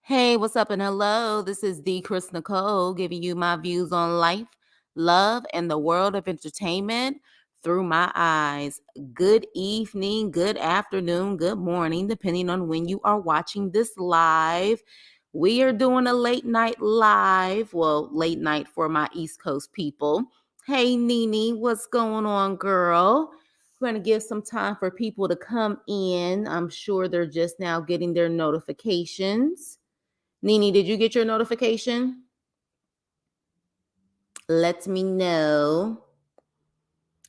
Hey, what's up and hello? This is the Chris Nicole giving you my views on life, love, and the world of entertainment through my eyes. Good evening, good afternoon, good morning, depending on when you are watching this live. We are doing a late night live. Well, late night for my East Coast people. Hey, Nene, what's going on, girl? We're going to give some time for people to come in. I'm sure they're just now getting their notifications. Nene, did you get your notification? Let me know.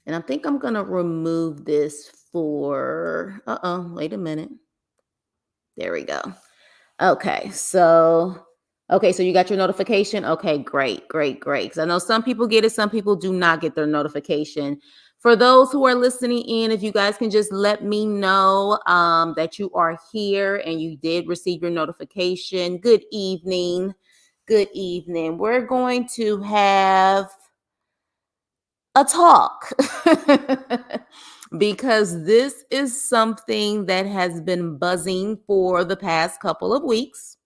And I think I'm going to remove this for, wait a minute. There we go. Okay, so you got your notification? Okay, great. Because I know some people get it, some people do not get their notification. For those who are listening in, if you guys can just let me know that you are here and you did receive your notification. Good evening. We're going to have a talk because this is something that has been buzzing for the past couple of weeks.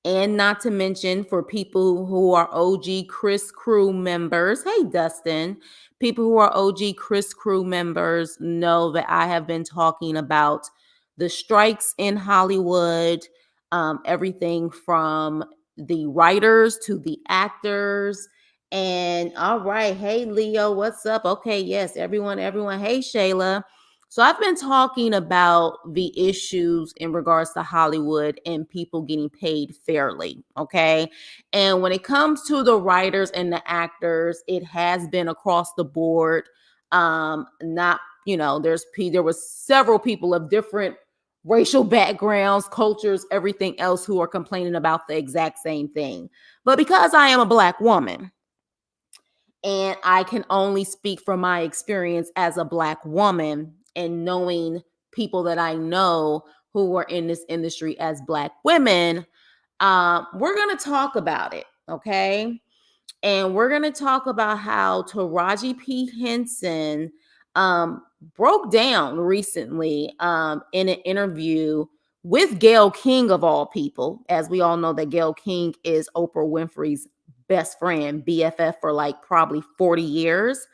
And not to mention for people who are OG Chris Crew members. Hey, Dustin. People who are OG Chris Crew members know that I have been talking about the strikes in Hollywood, everything from the writers to the actors. And all right. Hey, Leo, what's up? Okay. Yes, everyone. Hey, Shayla. So I've been talking about the issues in regards to Hollywood and people getting paid fairly, okay? And when it comes to the writers and the actors, it has been across the board. Not, there was several people of different racial backgrounds, cultures, everything else who are complaining about the exact same thing. But because I am a Black woman, and I can only speak from my experience as a Black woman and knowing people that I know who are in this industry as Black women, we're going to talk about it, okay? And we're going to talk about how Taraji P. Henson broke down recently in an interview with Gayle King, of all people. As we all know, that Gayle King is Oprah Winfrey's best friend, BFF, for like probably 40 years.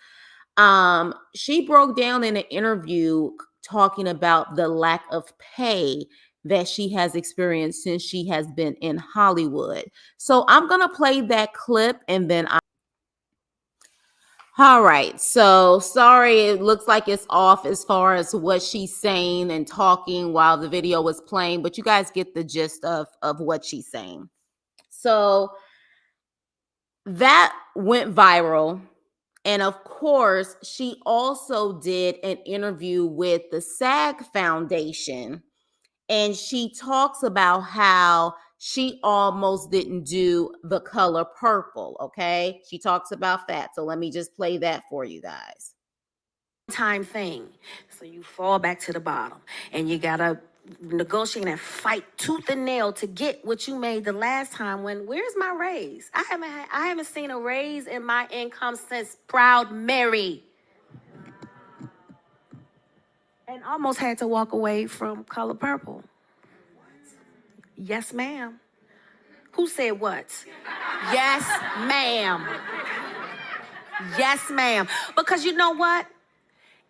She broke down in an interview talking about the lack of pay that she has experienced since she has been in Hollywood. So I'm going to play that clip and then all right. So sorry, it looks like it's off as far as what she's saying and talking while the video was playing, but you guys get the gist of what she's saying. So that went viral. And of course, she also did an interview with the SAG Foundation. And she talks about how she almost didn't do The Color Purple. Okay. She talks about that. So let me just play that for you guys. Time thing. So you fall back to the bottom and you got to negotiate and fight tooth and nail to get what you made the last time. Where's my raise? I haven't seen a raise in my income since Proud Mary. And almost had to walk away from Color Purple. Yes, ma'am. Who said what? Yes, ma'am. Yes, ma'am. Because you know what?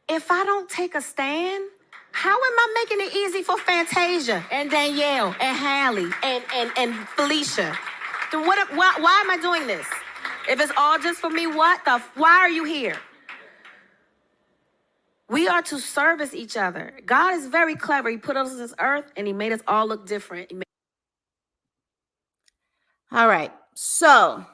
If I don't take a stand, how am I making it easy for Fantasia and Danielle and Hallie and Felicia? Why am I doing this? If it's all just for me, why are you here? We are to service each other. God is very clever. He put us on this earth and he made us all look different. All right. So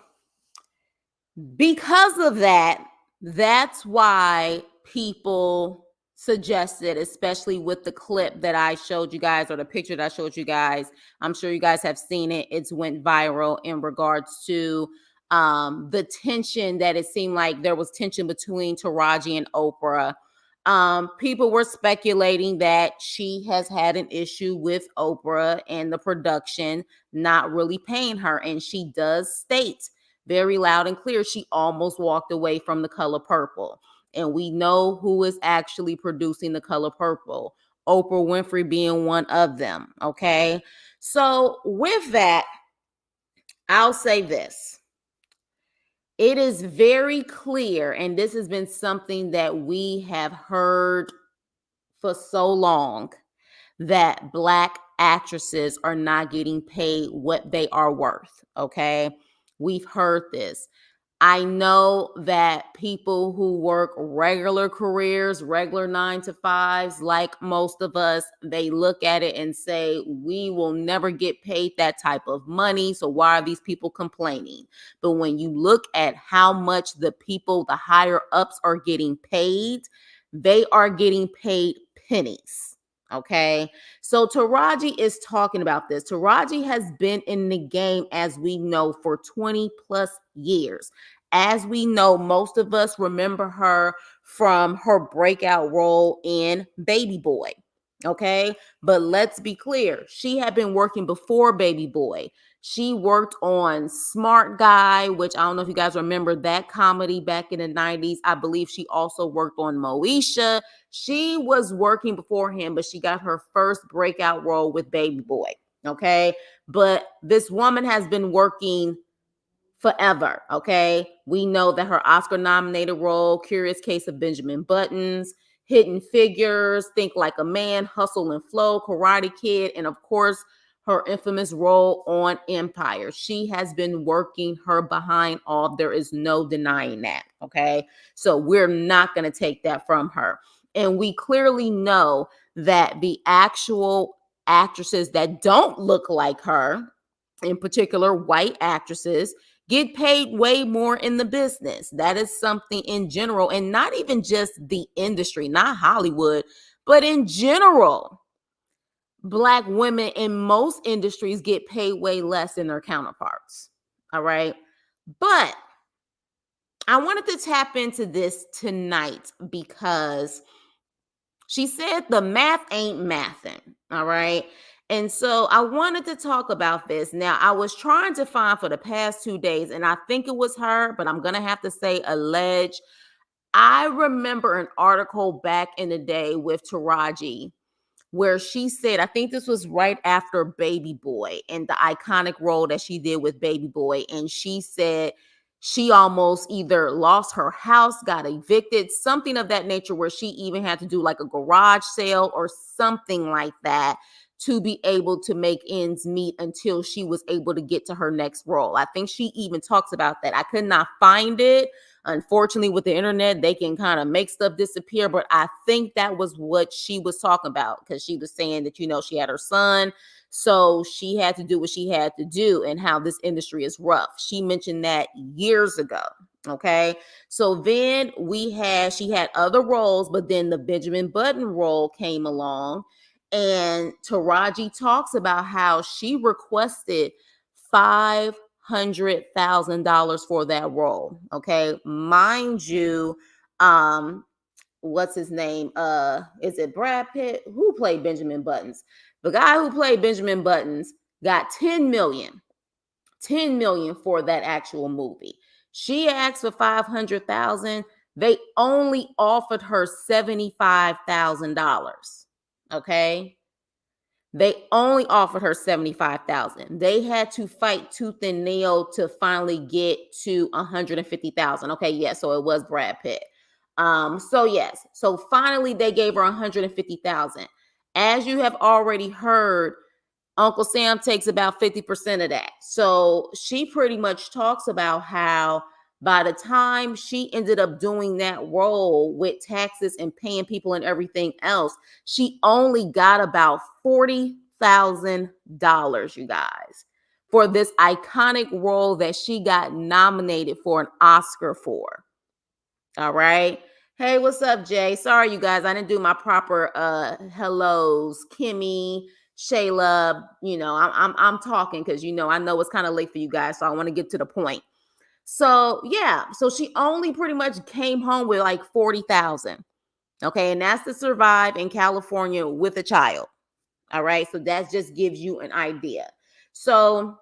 because of that, that's why people suggested, especially with the clip that I showed you guys or the picture that I showed you guys. I'm sure you guys have seen it. It's went viral in regards to the tension that it seemed like there was tension between Taraji and Oprah. People were speculating that she has had an issue with Oprah and the production not really paying her. And she does state very loud and clear she almost walked away from The Color Purple. And we know who is actually producing The Color Purple. Oprah Winfrey being one of them. Okay. So, with that, I'll say this. It is very clear, and this has been something that we have heard for so long, that Black actresses are not getting paid what they are worth. Okay. We've heard this. I know that people who work regular careers, regular 9 to 5s, like most of us, they look at it and say, we will never get paid that type of money. So why are these people complaining? But when you look at how much the people, the higher ups are getting paid, they are getting paid pennies. Okay. So Taraji is talking about this. Taraji has been in the game, as we know, for 20 plus years. As we know, most of us remember her from her breakout role in Baby Boy. Okay. But let's be clear, she had been working before Baby Boy. She worked on Smart Guy, which I don't know if you guys remember that comedy back in the 90s. I believe she also worked on Moesha. She was working before him, but she got her first breakout role with Baby Boy. Okay. But this woman has been working forever. Okay. We know that her Oscar nominated role, Curious Case of Benjamin Buttons, Hidden Figures, Think Like a Man, Hustle and Flow, Karate Kid, and of course, her infamous role on Empire. She has been working her behind off. There is no denying that. Okay. So we're not going to take that from her. And we clearly know that the actual actresses that don't look like her, in particular white actresses, get paid way more in the business. That is something in general, and not even just the industry, not Hollywood, but in general. Black women in most industries get paid way less than their counterparts. All right. But I wanted to tap into this tonight because she said the math ain't mathing. All right. And so I wanted to talk about this. Now, I was trying to find for the past 2 days, and I think it was her, but I'm going to have to say alleged. I remember an article back in the day with Taraji where she said, I think this was right after Baby Boy and the iconic role that she did with Baby Boy. And she said she almost either lost her house, got evicted, something of that nature, where she even had to do like a garage sale or something like that to be able to make ends meet until she was able to get to her next role. I think she even talks about that. I could not find it. Unfortunately, with the internet, they can kind of make stuff disappear. But I think that was what she was talking about, because she was saying that, she had her son. So she had to do what she had to do, and how this industry is rough. She mentioned that years ago. Okay. So then she had other roles, but then the Benjamin Button role came along. And Taraji talks about how she requested $500,000 for that role. Okay. Mind you, what's his name? Is it Brad Pitt? Who played Benjamin Buttons? The guy who played Benjamin Buttons got 10 million for that actual movie. She asked for 500,000. They only offered her $75,000. Okay. They only offered her 75,000. They had to fight tooth and nail to finally get to 150,000. Okay, yeah, so it was Brad Pitt. So yes, so finally they gave her 150,000. As you have already heard, Uncle Sam takes about 50% of that. So she pretty much talks about how by the time she ended up doing that role with taxes and paying people and everything else, she only got about $40,000, you guys, for this iconic role that she got nominated for an Oscar for. All right. Hey, what's up, Jay? Sorry, you guys, I didn't do my proper hellos. Kimmy, Shayla, I'm talking because I know it's kind of late for you guys, so I want to get to the point. So yeah, so she only pretty much came home with like 40,000. Okay, and that's to survive in California with a child. All right, so that just gives you an idea. So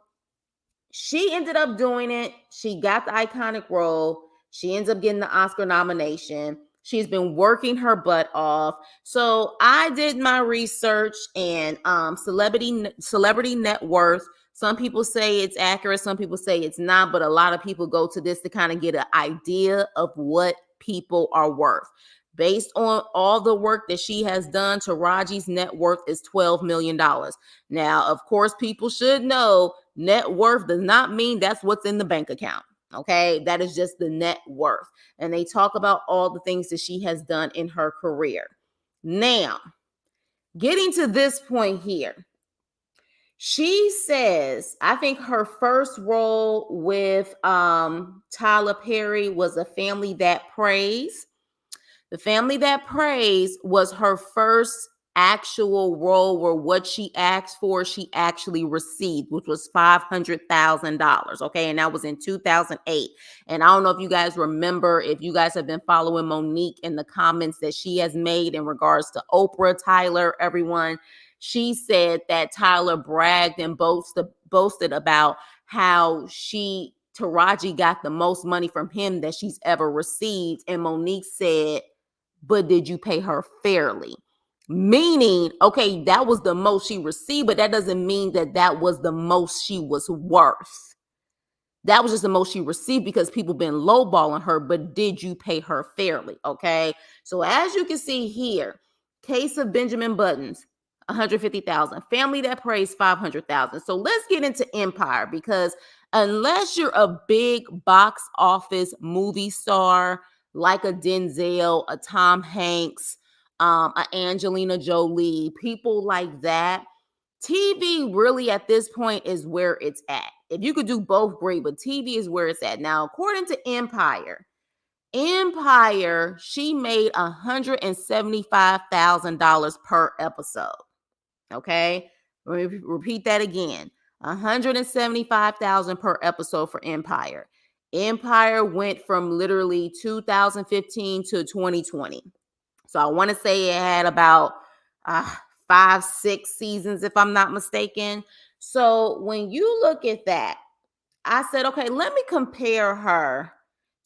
she ended up doing it. She got the iconic role. She ends up getting the Oscar nomination. She's been working her butt off. So I did my research and celebrity net worth. Some people say it's accurate, some people say it's not, but a lot of people go to this to kind of get an idea of what people are worth. Based on all the work that she has done, Taraji's net worth is $12 million. Now, of course, people should know net worth does not mean that's what's in the bank account. Okay, that is just the net worth. And they talk about all the things that she has done in her career. Now, getting to this point here, she says, I think her first role with Tyler Perry was A Family That Prays. The Family That Prays was her first actual role where what she asked for, she actually received, which was $500,000. Okay. And that was in 2008. And I don't know if you guys remember, if you guys have been following Monique in the comments that she has made in regards to Oprah, Tyler, everyone. She said that Tyler bragged and boasted about how Taraji got the most money from him that she's ever received. And Monique said, but did you pay her fairly? Meaning, okay, that was the most she received, but that doesn't mean that that was the most she was worth. That was just the most she received because people been lowballing her, but did you pay her fairly? Okay. So as you can see here, case of Benjamin Buttons, 150,000. Family That Prays, 500,000. So let's get into Empire, because unless you're a big box office movie star like a Denzel, a Tom Hanks, a Angelina Jolie, people like that, TV really at this point is where it's at. If you could do both, great, but TV is where it's at. Now, according to Empire, she made $175,000 per episode. Okay. Let me repeat that again. 175,000 per episode for Empire. Empire went from literally 2015 to 2020. So I want to say it had about 5-6 seasons, if I'm not mistaken. So when you look at that, I said, okay, let me compare her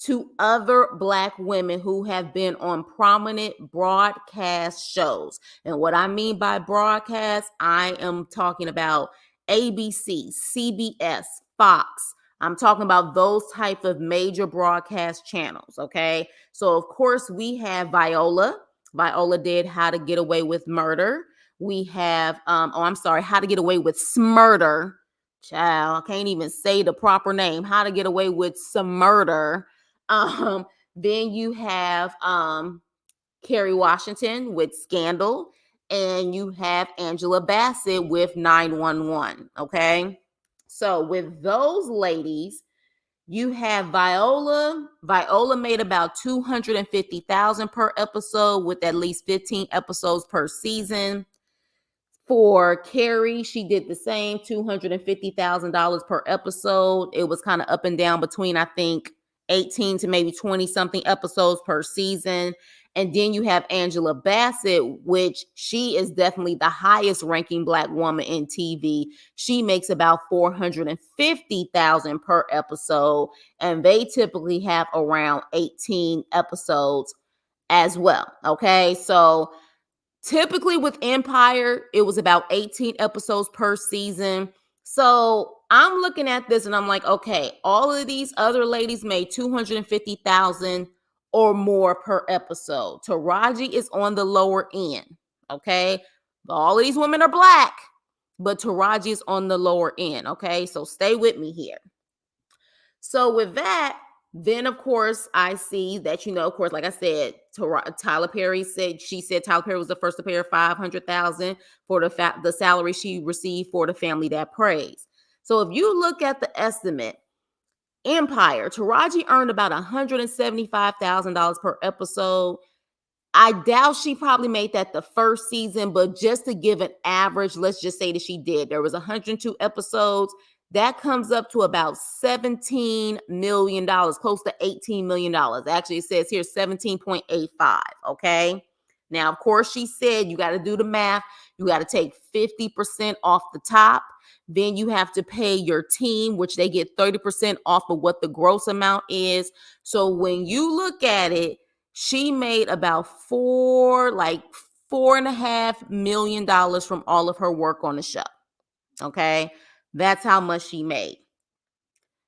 to other Black women who have been on prominent broadcast shows. And what I mean by broadcast, I am talking about ABC, CBS, Fox. I'm talking about those type of major broadcast channels, okay? So, of course, we have Viola. Viola did How to Get Away with Murder. We have, How to Get Away with Smurder. Child, I can't even say the proper name. How to Get Away with Some Murder. Then you have Kerry Washington with Scandal, and you have Angela Bassett with 911. Okay, so with those ladies, you have Viola. Viola made about 250,000 per episode, with at least 15 episodes per season. For Carrie, she did the same, $250,000 per episode. It was kind of up and down between, I think, 18 to maybe 20 something episodes per season. And then you have Angela Bassett, which she is definitely the highest ranking Black woman in TV. She makes about 450,000 per episode, and they typically have around 18 episodes as well. Okay, so typically with Empire, it was about 18 episodes per season. So I'm looking at this and I'm like, okay, all of these other ladies made 250,000 or more per episode. Taraji is on the lower end. Okay. All of these women are Black, but Taraji is on the lower end. Okay. So stay with me here. So with that, then of course I see that, of course, like I said, Tyler Perry said Tyler Perry was the first to pay her 500,000 for the salary she received for The Family That Prays. So if you look at the estimate, Empire, Taraji earned about $175,000 per episode. I doubt she probably made that the first season, but just to give an average, let's just say that she did. There was 102 episodes. that comes up to about $17 million, close to $18 million. Actually, it says here 17.85. Okay. Now, of course, she said you got to do the math. You got to take 50% off the top. Then you have to pay your team, which they get 30% off of what the gross amount is. So when you look at it, she made about $4.5 million from all of her work on the show. Okay. That's how much she made.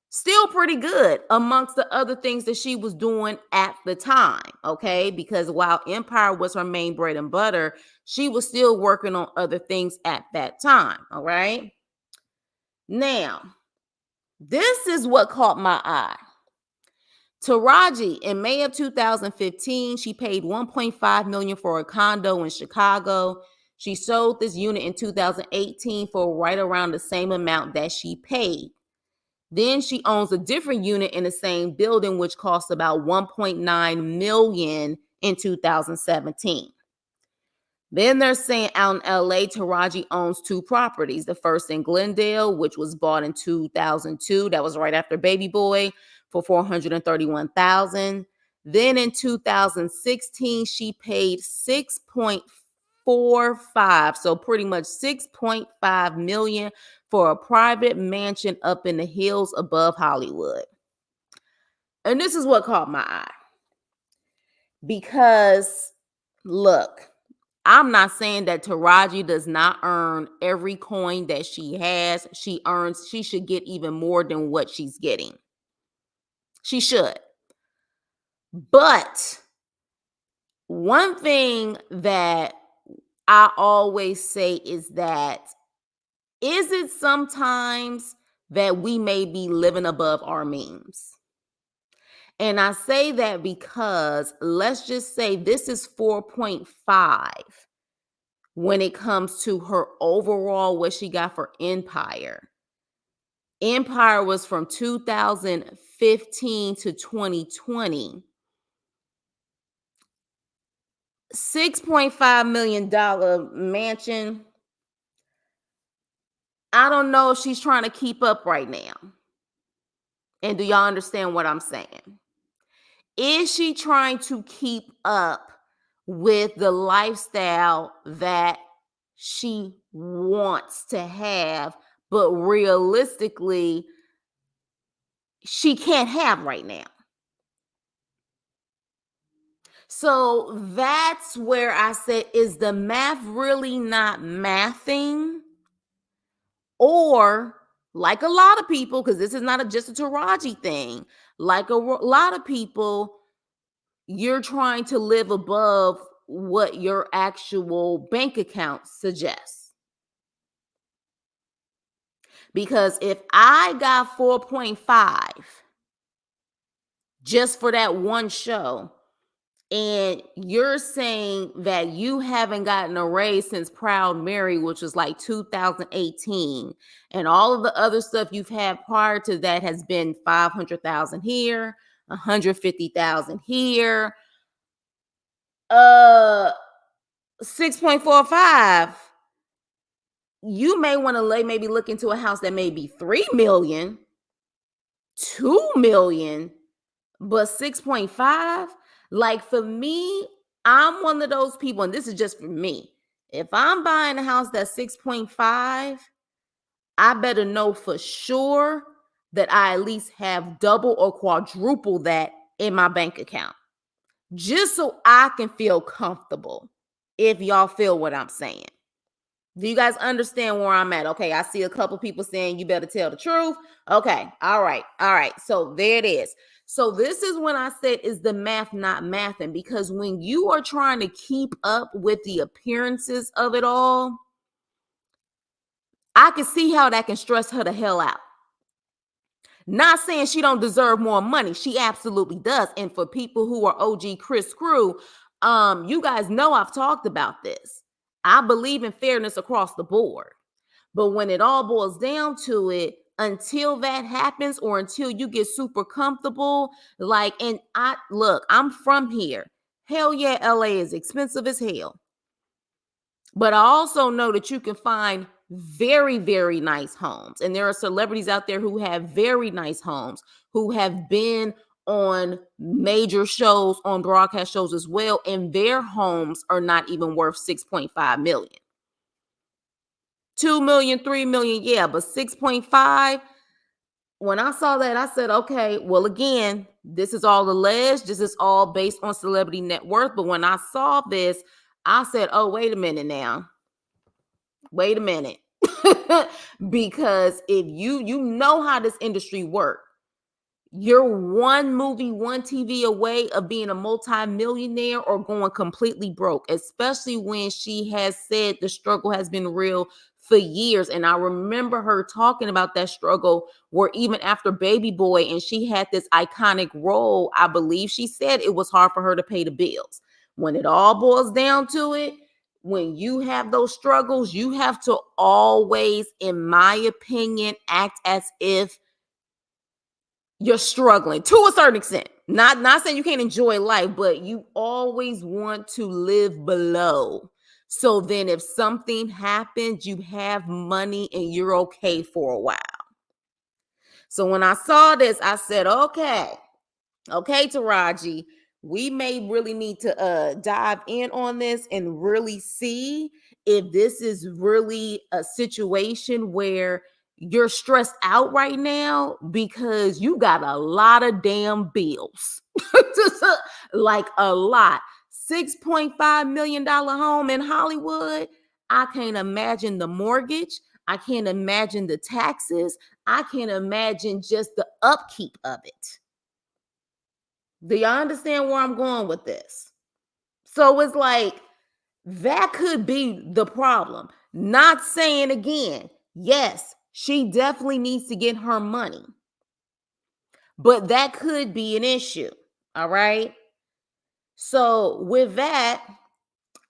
Still pretty good amongst the other things that she was doing at the time. Okay. Because while Empire was her main bread and butter, she was still working on other things at that time. All right. Now, this is what caught my eye. Taraji, in May of 2015, she paid $1.5 million for a condo in Chicago. She sold this unit in 2018 for right around the same amount that she paid. Then she owns a different unit in the same building, which cost about $1.9 million in 2017. Then they're saying out in LA, Taraji owns 2 properties. The first in Glendale, which was bought in 2002. That was right after Baby Boy, for $431,000. Then in 2016, she paid 6.45, so pretty much 6.5 million for a private mansion up in the hills above Hollywood. And this is what caught my eye. Because look, I'm not saying that Taraji does not earn every coin that she has. She should get even more than what she's getting. She should. But one thing that I always say is that, is it sometimes that we may be living above our means? And I say that because let's just say this is 4.5 when it comes to her overall, what she got for Empire. Empire was from 2015 to 2020. $6.5 million mansion. I don't know if she's trying to keep up right now. And do y'all understand what I'm saying? Is she trying to keep up with the lifestyle that she wants to have, but realistically, she can't have right now? So that's where I said, is the math really not mathing? Or, like a lot of people, because this is not just a Taraji thing, like a lot of people, you're trying to live above what your actual bank account suggests. Because if I got 4.5 just for that one show, and you're saying that you haven't gotten a raise since Proud Mary, which was like 2018, and all of the other stuff you've had prior to that has been 500,000 here, 150,000 here, 6.45, you may want to maybe look into a house that may be 3 million, 2 million, but 6.5. Like, for me, I'm one of those people, and this is just for me. If I'm buying a house that's 6.5, I better know for sure that I at least have double or quadruple that in my bank account, just so I can feel comfortable, if y'all feel what I'm saying. Do you guys understand where I'm at? Okay, I see a couple people saying you better tell the truth. Okay, all right. So there it is. So this is when I said, is the math not mathing? Because when you are trying to keep up with the appearances of it all, I can see how that can stress her the hell out. Not saying she don't deserve more money. She absolutely does. And for people who are OG Chris Crew, you guys know I've talked about this. I believe in fairness across the board. But when it all boils down to it, until that happens, or until you get super comfortable, and I'm from here. Hell yeah, LA is expensive as hell. But I also know that you can find very, very nice homes. And there are celebrities out there who have very nice homes, who have been on major shows, on broadcast shows as well, and their homes are not even worth 6.5 million. 2 million, 3 million, yeah, but 6.5. When I saw that, I said, okay, well, again, this is all alleged. This is all based on celebrity net worth. But when I saw this, I said, oh, wait a minute now. Wait a minute. Because if you know how this industry works, you're one movie, one TV away of being a multi-millionaire or going completely broke, especially when she has said the struggle has been real for years. And I remember her talking about that struggle where even after Baby Boy and she had this iconic role, I believe she said it was hard for her to pay the bills. When it all boils down to it, when you have those struggles, you have to always, in my opinion, act as if you're struggling to a certain extent. Not saying you can't enjoy life, but you always want to live below. So then if something happens, you have money and you're okay for a while. So when I saw this, I said, okay, Taraji, we may really need to dive in on this and really see if this is really a situation where you're stressed out right now because you got a lot of damn bills. Like a lot. $6.5 million home in Hollywood. I can't imagine the mortgage. I can't imagine the taxes. I can't imagine just the upkeep of it. Do y'all understand where I'm going with this? So it's like that could be the problem. Not saying again, yes, she definitely needs to get her money, but that could be an issue. All right. So with that,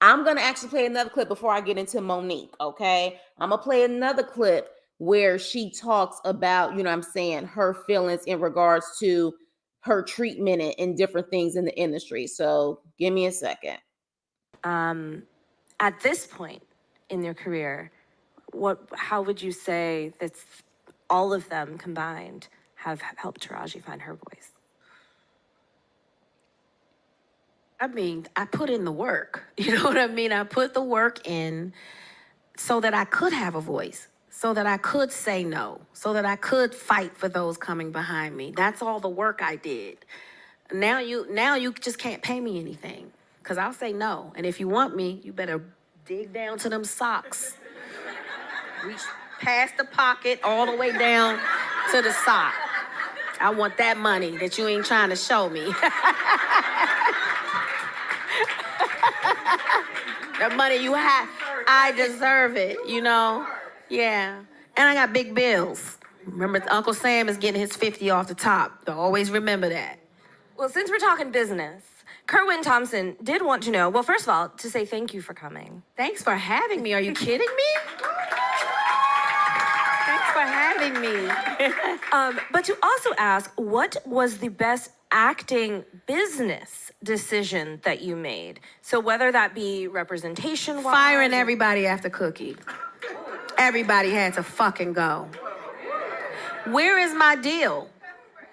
I'm going to actually play another clip before I get into Monique. Okay. I'm going to play another clip where she talks about, you know what I'm saying, her feelings in regards to her treatment and different things in the industry. So give me a second. At this point in their career, how would you say that all of them combined have helped Taraji find her voice? I mean, I put in the work. You know what I mean? I put the work in so that I could have a voice, so that I could say no, so that I could fight for those coming behind me. That's all the work I did. Now you just can't pay me anything because I'll say no. And if you want me, you better dig down to them socks. Reach past the pocket all the way down to the sock. I want that money that you ain't trying to show me. The money you have, I deserve it, you know? Yeah. And I got big bills. Remember, Uncle Sam is getting his 50 off the top. So always remember that. Well, since we're talking business, Kerwin Thompson did want to know, well, first of all, to say thank you for coming. Thanks for having me. Are you kidding me? Thanks for having me. But to also ask, what was the best acting business decision that you made? So whether that be representation-wise... Firing everybody after Cookie. Everybody had to fucking go. Where is my deal?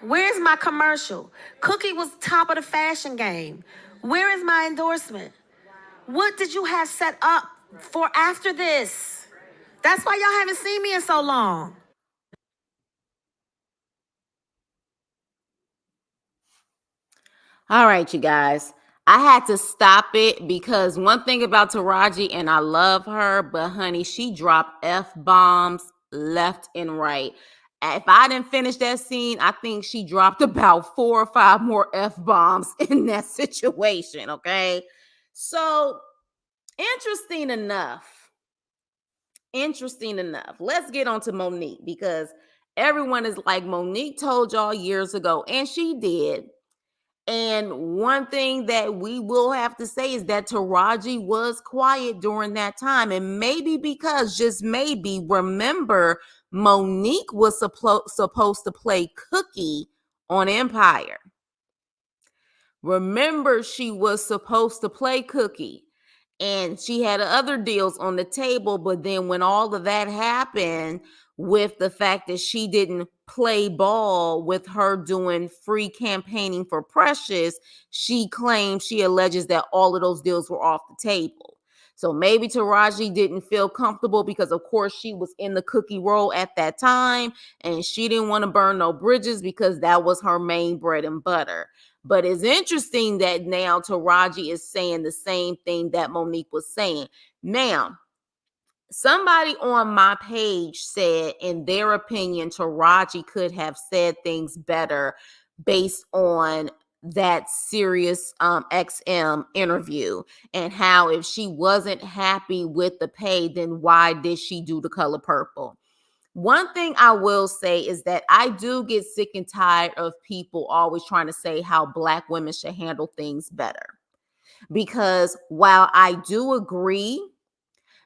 Where's my commercial? Cookie was top of the fashion game. Where is my endorsement? What did you have set up for after this? That's why y'all haven't seen me in so long. All right, you guys. I had to stop it because one thing about Taraji, and I love her, but honey, she dropped F-bombs left and right. If I didn't finish that scene, I think she dropped about 4 or 5 more F-bombs in that situation, okay? So, interesting enough, let's get on to Monique because everyone is like, Monique told y'all years ago, and she did. And one thing that we will have to say is that Taraji was quiet during that time. And maybe because, just maybe, remember, Monique was supposed to play Cookie on Empire. Remember, she was supposed to play Cookie. and she had other deals on the table. But then when all of that happened, with the fact that she didn't play ball with her doing free campaigning for Precious, she alleges that all of those deals were off the table. So maybe Taraji didn't feel comfortable because, of course, she was in the cookie role at that time, and she didn't want to burn no bridges because that was her main bread and butter. But it's interesting that now Taraji is saying the same thing that Monique was saying. Now, somebody on my page said, in their opinion, Taraji could have said things better based on that Sirius XM interview, and how if she wasn't happy with the pay, then why did she do The Color Purple? One thing I will say is that I do get sick and tired of people always trying to say how Black women should handle things better. Because while I do agree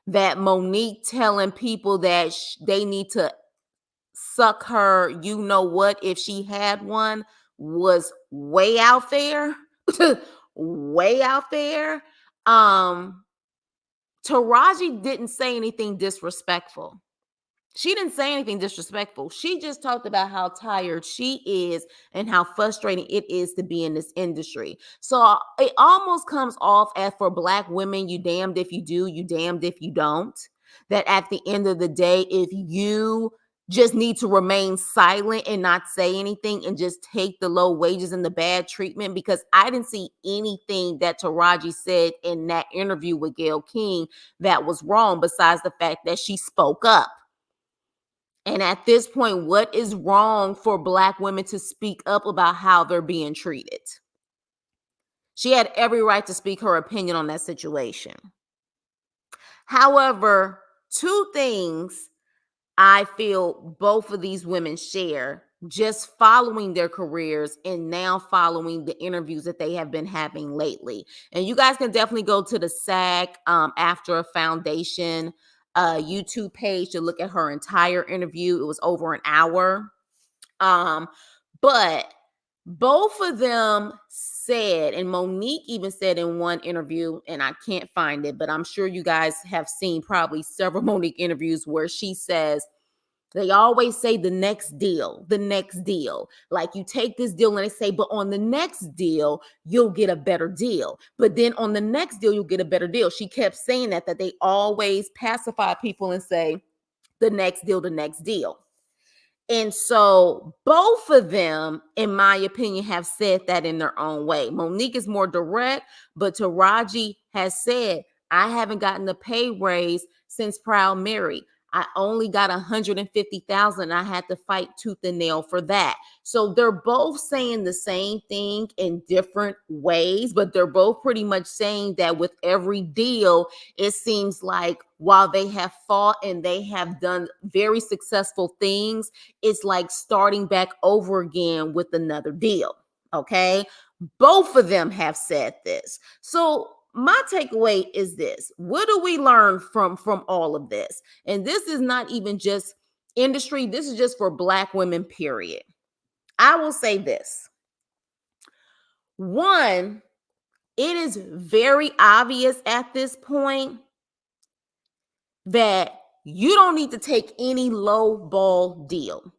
that Monique telling people that they need to suck her, you know what, if she had one, was way out there, way out there. Taraji didn't say anything disrespectful. She didn't say anything disrespectful. She just talked about how tired she is and how frustrating it is to be in this industry. So it almost comes off as, for Black women, you damned if you do, you damned if you don't. That at the end of the day, if you just need to remain silent and not say anything and just take the low wages and the bad treatment, because I didn't see anything that Taraji said in that interview with Gayle King that was wrong, besides the fact that she spoke up. And at this point, what is wrong for Black women to speak up about how they're being treated? She had every right to speak her opinion on that situation. However, two things I feel both of these women share, just following their careers and now following the interviews that they have been having lately. And you guys can definitely go to the SAG After a Foundation YouTube page to look at her entire interview. It was over an hour. But both of them said, and Monique even said in one interview, and I can't find it, but I'm sure you guys have seen probably several Monique interviews where she says, they always say the next deal, the next deal. Like, you take this deal and they say, but on the next deal, you'll get a better deal. But then on the next deal, you'll get a better deal. She kept saying that they always pacify people and say, the next deal, the next deal. And so both of them, in my opinion, have said that in their own way. Monique is more direct, but Taraji has said, I haven't gotten a pay raise since Proud Mary. I only got $150,000. I had to fight tooth and nail for that. So they're both saying the same thing in different ways, but they're both pretty much saying that with every deal, it seems like while they have fought and they have done very successful things, it's like starting back over again with another deal. Okay. Both of them have said this. So my takeaway is this: what do we learn from all of this? And this is not even just industry, this is just for Black women, period. I will say this: one, it is very obvious at this point that you don't need to take any low ball deal,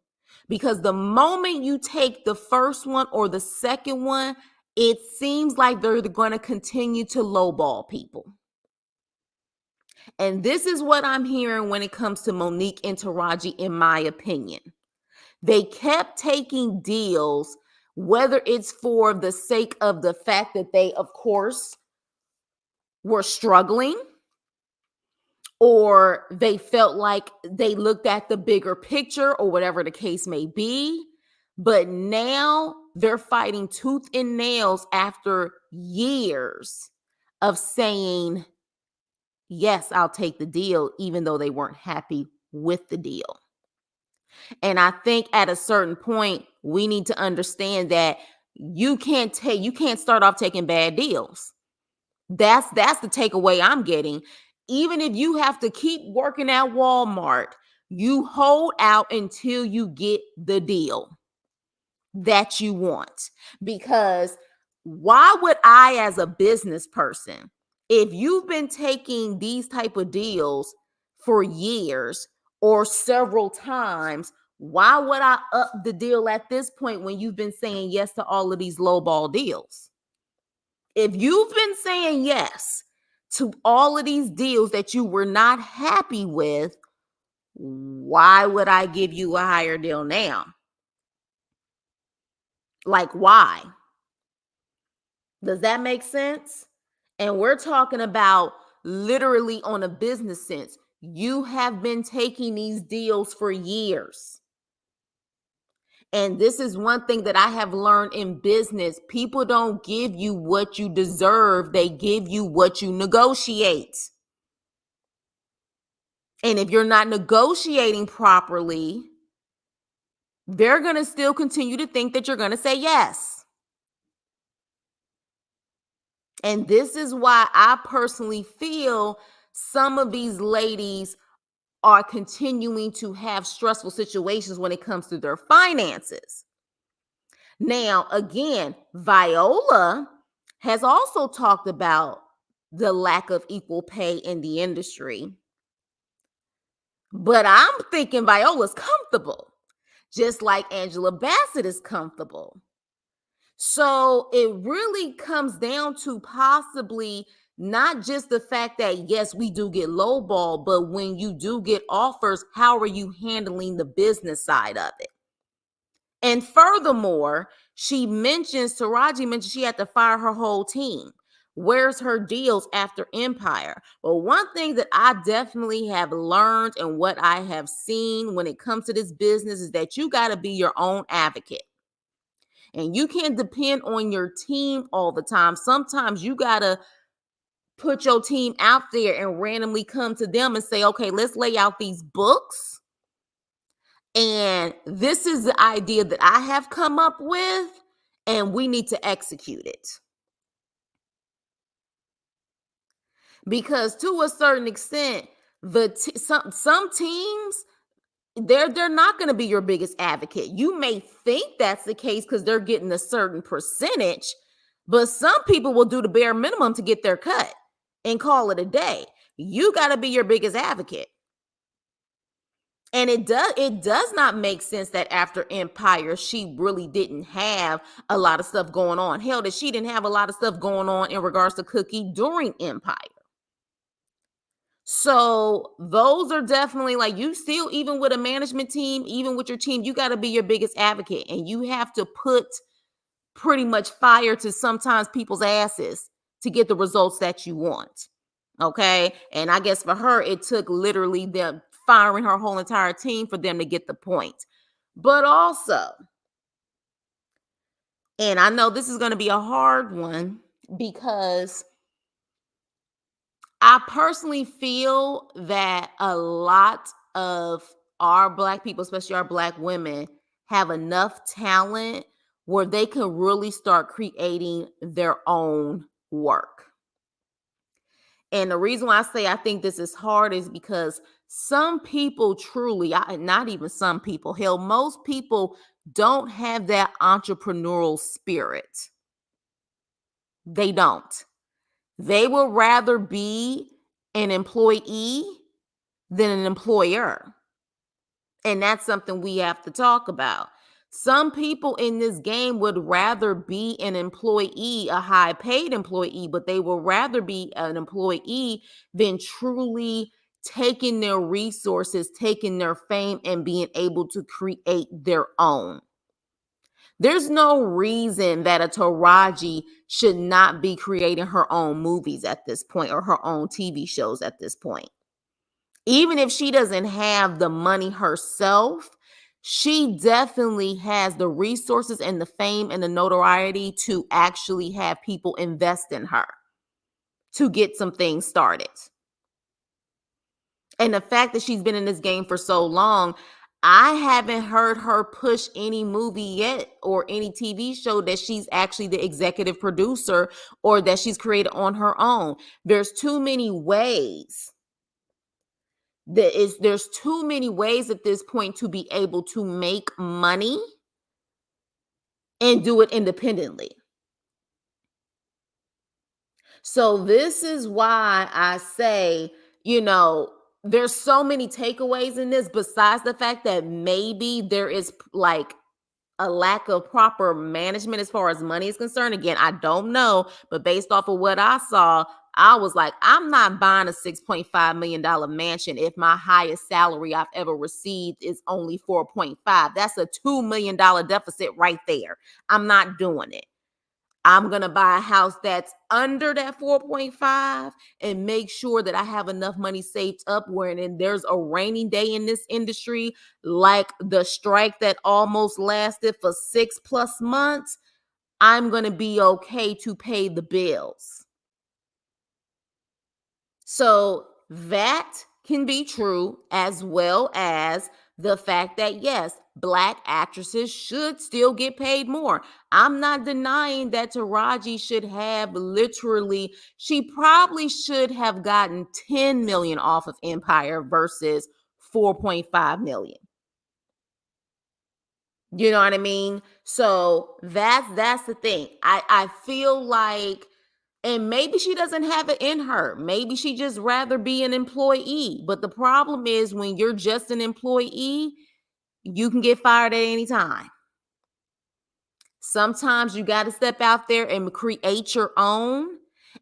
because the moment you take the first one or the second one, it seems like they're going to continue to lowball people. And this is what I'm hearing when it comes to Monique and Taraji, in my opinion. They kept taking deals, whether it's for the sake of the fact that they, of course, were struggling, or they felt like they looked at the bigger picture, or whatever the case may be. But now they're fighting tooth and nails after years of saying, yes, I'll take the deal, even though they weren't happy with the deal. And I think at a certain point, we need to understand that you can't start off taking bad deals. That's the takeaway I'm getting. Even if you have to keep working at Walmart, you hold out until you get the deal that you want. Because why would I, as a business person, if you've been taking these type of deals for years or several times, why would I up the deal at this point when you've been saying yes to all of these lowball deals? If you've been saying yes to all of these deals that you were not happy with, why would I give you a higher deal now? Like, why? Does that make sense? And we're talking about literally on a business sense. You have been taking these deals for years. And this is one thing that I have learned in business. People don't give you what you deserve, they give you what you negotiate. And if you're not negotiating properly, they're going to still continue to think that you're going to say yes. And this is why I personally feel some of these ladies are continuing to have stressful situations when it comes to their finances. Now, again, Viola has also talked about the lack of equal pay in the industry. But I'm thinking Viola's comfortable, just like Angela Bassett is comfortable. So it really comes down to possibly not just the fact that, yes, we do get lowball, but when you do get offers, how are you handling the business side of it? And furthermore, Taraji mentioned she had to fire her whole team. Where's her deals after Empire? Well, one thing that I definitely have learned and what I have seen when it comes to this business is that you got to be your own advocate. And you can't depend on your team all the time. Sometimes you got to put your team out there and randomly come to them and say, okay, let's lay out these books. And this is the idea that I have come up with, and we need to execute it. Because to a certain extent, some teams, they're not going to be your biggest advocate. You may think that's the case because they're getting a certain percentage, but some people will do the bare minimum to get their cut and call it a day. You got to be your biggest advocate. And it does not make sense that after Empire, she really didn't have a lot of stuff going on. Hell, that she didn't have a lot of stuff going on in regards to Cookie during Empire. So those are definitely like, you still, even with a management team, even with your team, you got to be your biggest advocate, and you have to put pretty much fire to sometimes people's asses to get the results that you want. Okay. And I guess for her, it took literally them firing her whole entire team for them to get the point. But also, and I know this is going to be a hard one because I personally feel that a lot of our Black people, especially our Black women, have enough talent where they can really start creating their own work. And the reason why I say I think this is hard is because some people truly, not even some people, hell, most people don't have that entrepreneurial spirit. They don't. They would rather be an employee than an employer. And that's something we have to talk about. Some people in this game would rather be an employee, a high paid employee, but they would rather be an employee than truly taking their resources, taking their fame, and being able to create their own. There's no reason that a Taraji should not be creating her own movies at this point or her own TV shows at this point. Even if she doesn't have the money herself, she definitely has the resources and the fame and the notoriety to actually have people invest in her to get some things started. And the fact that she's been in this game for so long, I haven't heard her push any movie yet or any TV show that she's actually the executive producer or that she's created on her own. There's too many ways. There's too many ways at this point to be able to make money and do it independently. So this is why I say, there's so many takeaways in this, besides the fact that maybe there is like a lack of proper management as far as money is concerned. Again, I don't know, but based off of what I saw, I was like, I'm not buying a $6.5 million mansion if my highest salary I've ever received is only 4.5. That's a $2 million deficit right there. I'm not doing it. I'm going to buy a house that's under that 4.5 and make sure that I have enough money saved up where and there's a rainy day in this industry, like the strike that almost lasted for 6+ months. I'm going to be okay to pay the bills. So that can be true, as well as the fact that, yes, Black actresses should still get paid more. I'm not denying that Taraji should have literally, she probably should have gotten 10 million off of Empire versus 4.5 million. You know what I mean? So that's the thing. I feel like, and maybe she doesn't have it in her. Maybe she just rather be an employee. But the problem is when you're just an employee, you can get fired at any time. Sometimes you got to step out there and create your own.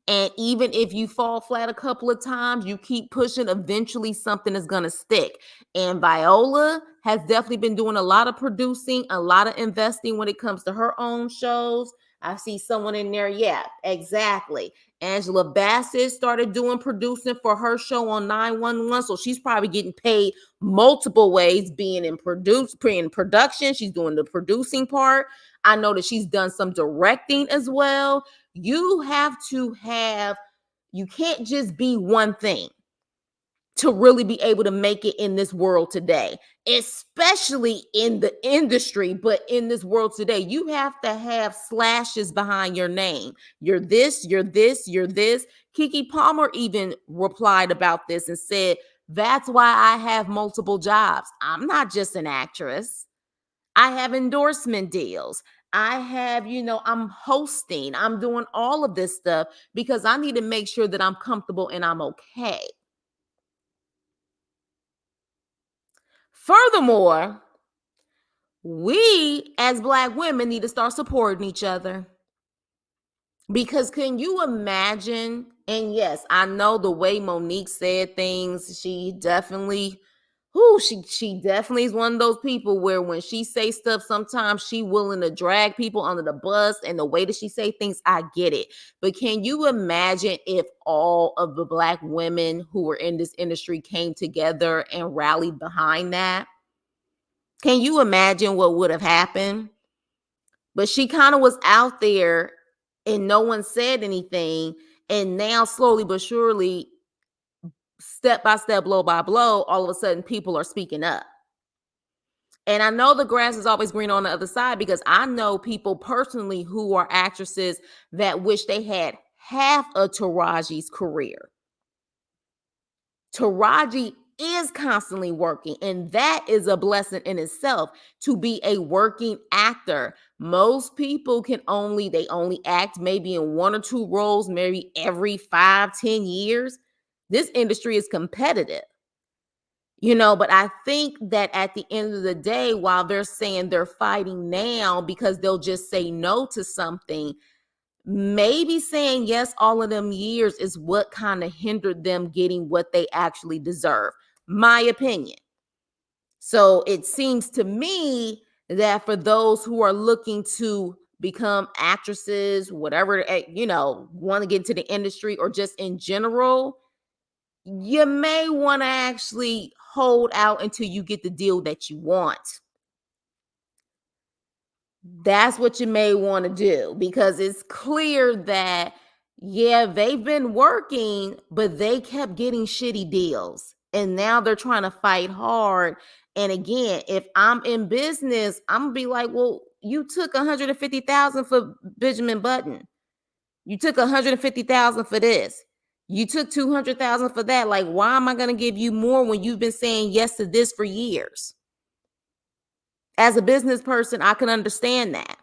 And even if you fall flat a couple of times, you keep pushing, eventually something is going to stick. And Viola has definitely been doing a lot of producing, a lot of investing when it comes to her own shows. I see someone in there. Yeah, exactly. Angela Bassett started doing producing for her show on 911. So she's probably getting paid multiple ways, being in production. She's doing the producing part. I know that she's done some directing as well. You can't just be one thing to really be able to make it in this world today, especially in the industry. But in this world today, you have to have slashes behind your name. You're this, you're this, you're this. Keke Palmer even replied about this and said, that's why I have multiple jobs. I'm not just an actress. I have endorsement deals. I have, I'm hosting. I'm doing all of this stuff because I need to make sure that I'm comfortable and I'm okay. Furthermore, we as Black women need to start supporting each other. Because can you imagine? And yes, I know the way Monique said things, she definitely is one of those people where when she say stuff, sometimes she willing to drag people under the bus, and the way that she say things, I get it. But can you imagine if all of the Black women who were in this industry came together and rallied behind that? Can you imagine what would have happened? But she kind of was out there and no one said anything. And now, slowly but surely, step by step, blow by blow, all of a sudden people are speaking up. And I know the grass is always green on the other side, because I know people personally who are actresses that wish they had half of Taraji's career. Taraji is constantly working, and that is a blessing in itself, to be a working actor. Most people they only act maybe in one or two roles, maybe every 5-10 years. This industry is competitive. But I think that at the end of the day, while they're saying they're fighting now because they'll just say no to something, maybe saying yes all of them years is what kind of hindered them getting what they actually deserve. My opinion. So it seems to me that for those who are looking to become actresses, whatever, want to get into the industry, or just in general, you may want to actually hold out until you get the deal that you want. That's what you may want to do, because it's clear that, yeah, they've been working, but they kept getting shitty deals. And now they're trying to fight hard. And again, if I'm in business, I'm going to be like, well, you took $150,000 for Benjamin Button. You took $150,000 for this. You took $200,000 for that. Like, why am I going to give you more when you've been saying yes to this for years? As a business person, I can understand that.